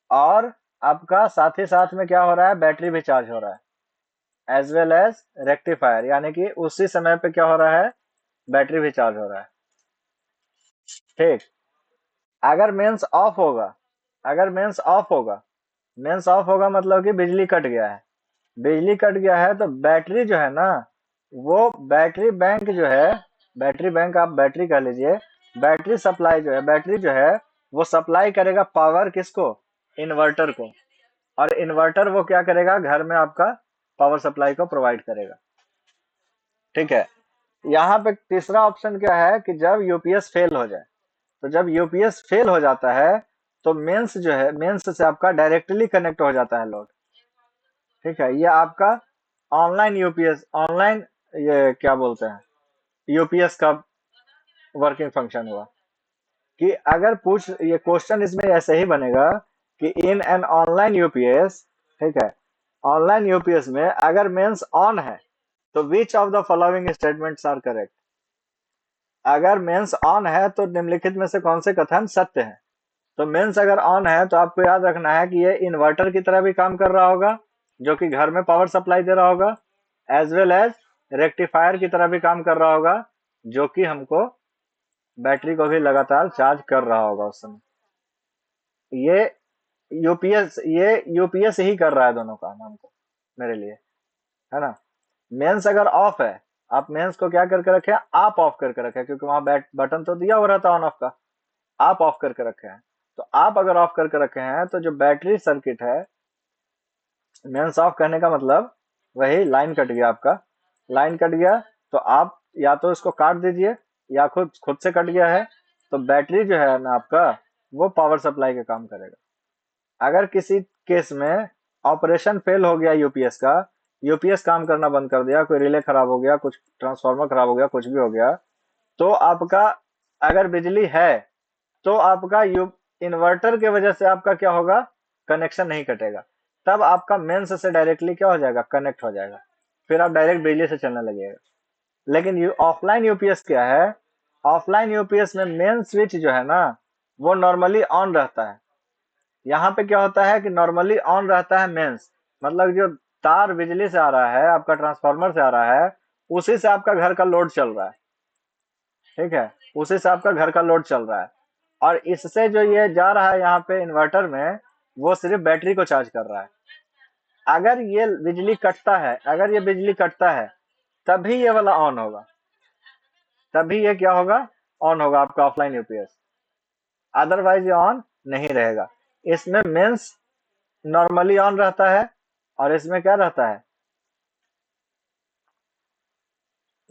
और आपका साथ ही साथ में क्या हो रहा है, बैटरी भी चार्ज हो रहा है एज वेल एज रेक्टिफायर, यानी कि उसी समय पे क्या हो रहा है, बैटरी भी चार्ज हो रहा है। ठीक, अगर मेंस ऑफ होगा, अगर मेंस ऑफ होगा, मेंस ऑफ होगा मतलब कि बिजली कट गया है। बिजली कट गया है तो बैटरी जो है ना, वो बैटरी बैंक जो है, बैटरी बैंक आप बैटरी कह लीजिए, बैटरी सप्लाई जो है, बैटरी जो है वो सप्लाई करेगा पावर किसको, इन्वर्टर को। और इन्वर्टर वो क्या करेगा, घर में आपका पावर सप्लाई को प्रोवाइड करेगा। ठीक है, यहाँ पे तीसरा ऑप्शन क्या है कि जब यूपीएस फेल हो जाए, तो जब यूपीएस फेल हो जाता है तो मेंस जो है, मेंस से आपका डायरेक्टली कनेक्ट हो जाता है लोड। ठीक है, ये आपका ऑनलाइन यूपीएस, ऑनलाइन ये क्या बोलते हैं, यूपीएस का वर्किंग फंक्शन हुआ। कि अगर पूछ, ये क्वेश्चन इसमें ऐसे ही बनेगा कि इन एन ऑनलाइन यूपीएस, ठीक है, ऑनलाइन यूपीएस में अगर मेंस ऑन है तो which of the following statements are correct. अगर मेंस ऑन है तो निम्नलिखित में से कौन से कथन सत्य है। तो मेंस अगर ऑन है तो आपको याद रखना है कि ये इन्वर्टर की तरह भी काम कर रहा होगा, जो कि घर में पावर सप्लाई दे रहा होगा, एज वेल एज रेक्टिफायर की तरह भी काम कर रहा होगा, जो कि हमको बैटरी को भी लगातार चार्ज कर रहा होगा उस समय। ये यूपीएस ही कर रहा है दोनों काम हमको, मेरे लिए, है ना। मेंस अगर ऑफ है, आप मेंस को क्या करके रखे, आप ऑफ करके रखे, क्योंकि वहां बटन तो दिया हुआ रहता है ऑन ऑफ का, आप ऑफ करके रखे हैं। तो आप अगर ऑफ करके रखे हैं तो जो बैटरी सर्किट है, मेंस ऑफ करने का मतलब वही लाइन कट गया आपका, लाइन कट गया तो आप या तो इसको काट दीजिए या खुद खुद से कट गया है, तो बैटरी जो है ना आपका, वो पावर सप्लाई का काम करेगा। अगर किसी केस में ऑपरेशन फेल हो गया यूपीएस का, यूपीएस काम करना बंद कर दिया, कोई रिले खराब हो गया, कुछ ट्रांसफार्मर खराब हो गया, कुछ भी हो गया, तो आपका अगर बिजली है तो आपका इन्वर्टर के वजह से आपका क्या होगा, कनेक्शन नहीं कटेगा। तब आपका मेंस से डायरेक्टली क्या हो जाएगा, कनेक्ट हो जाएगा, फिर आप डायरेक्ट बिजली से चलने लगेगा। लेकिन ऑफलाइन यूपीएस क्या है, ऑफलाइन यूपीएस में मेन स्विच जो है ना, वो नॉर्मली ऑन रहता है। यहाँ पे क्या होता है कि नॉर्मली ऑन रहता है मेंस, मतलब जो तार बिजली से आ रहा है, आपका ट्रांसफार्मर से आ रहा है, उसी से आपका घर का लोड चल रहा है। ठीक है, उसी से आपका घर का लोड चल रहा है, और इससे जो ये जा रहा है यहाँ पे इन्वर्टर में, वो सिर्फ बैटरी को चार्ज कर रहा है। अगर ये बिजली कटता है, अगर ये बिजली कटता है, तभी ये वाला ऑन होगा, तभी ये क्या होगा, ऑन होगा आपका ऑफलाइन यूपीएस, अदरवाइज ये ऑन नहीं रहेगा। इसमें मेंस नॉर्मली ऑन रहता है और इसमें क्या रहता है,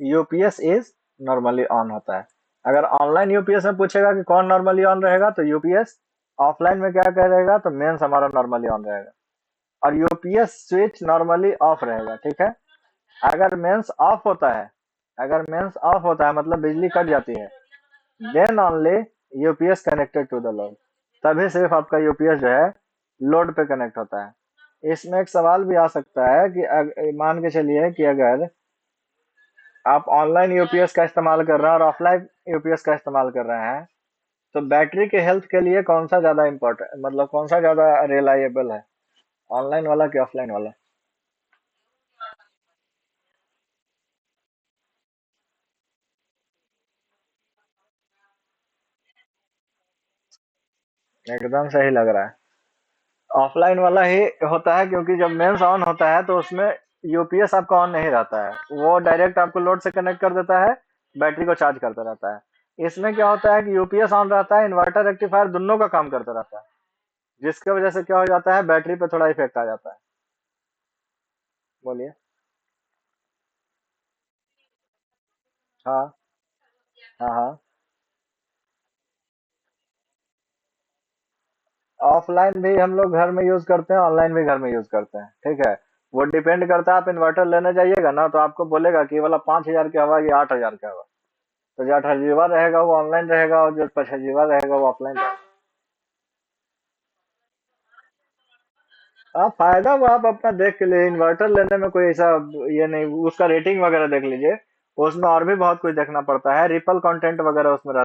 यूपीएस इज नॉर्मली ऑन होता है। अगर ऑनलाइन यूपीएस में पूछेगा कि कौन नॉर्मली ऑन रहेगा तो यूपीएस, ऑफलाइन में क्या करेगा तो मेंस हमारा नॉर्मली ऑन रहेगा, और यूपीएस स्विच नॉर्मली ऑफ रहेगा। ठीक है। अगर मेंस ऑफ होता है, अगर मेंस ऑफ होता है मतलब बिजली कट जाती है, then only UPS connected to the load, तभी सिर्फ आपका यूपीएस जो है लोड पे कनेक्ट होता है। इसमें एक सवाल भी आ सकता है कि मान के चलिए कि अगर आप ऑनलाइन यूपीएस का इस्तेमाल कर रहे हैं और ऑफलाइन यूपीएस का इस्तेमाल कर रहे हैं, तो बैटरी के हेल्थ के लिए कौन सा ज्यादा इम्पोर्टेंट, मतलब कौन सा ज्यादा रिलायबल है, ऑनलाइन वाला कि ऑफलाइन वाला? एकदम सही लग रहा है। ऑफलाइन वाला ही होता है, क्योंकि जब मेंस ऑन होता है तो उसमें यूपीएस आपका ऑन नहीं रहता है, वो डायरेक्ट आपको लोड से कनेक्ट कर देता है, बैटरी को चार्ज करता रहता है। इसमें क्या होता है कि यूपीएस ऑन रहता है, इन्वर्टर रेक्टिफायर दोनों का काम करता रहता है, जिसकी वजह से क्या हो जाता है, बैटरी पे थोड़ा इफेक्ट आ जाता है। बोलिए। हाँ, हाँ, हाँ। ऑफलाइन भी हम लोग घर में यूज करते हैं, ऑनलाइन भी घर में यूज करते हैं। ठीक है। वो डिपेंड करता है, आप इन्वर्टर लेने जाइएगा ना तो आपको बोलेगा कि ये वाला 5,000 का हवा, ये 8,000 का हवा। तो जो 8,000 रहेगा वो ऑनलाइन रहेगा, और जो 5,000 रहेगा वो ऑफलाइन रहेगा। हाँ, फायदा वो आप अपना देख के लिए, इन्वर्टर लेने में कोई ऐसा ये नहीं, उसका रेटिंग वगैरह देख लीजिए। उसमें और भी बहुत कुछ देखना पड़ता है, रिपल कंटेंट वगैरह उसमें रहता है।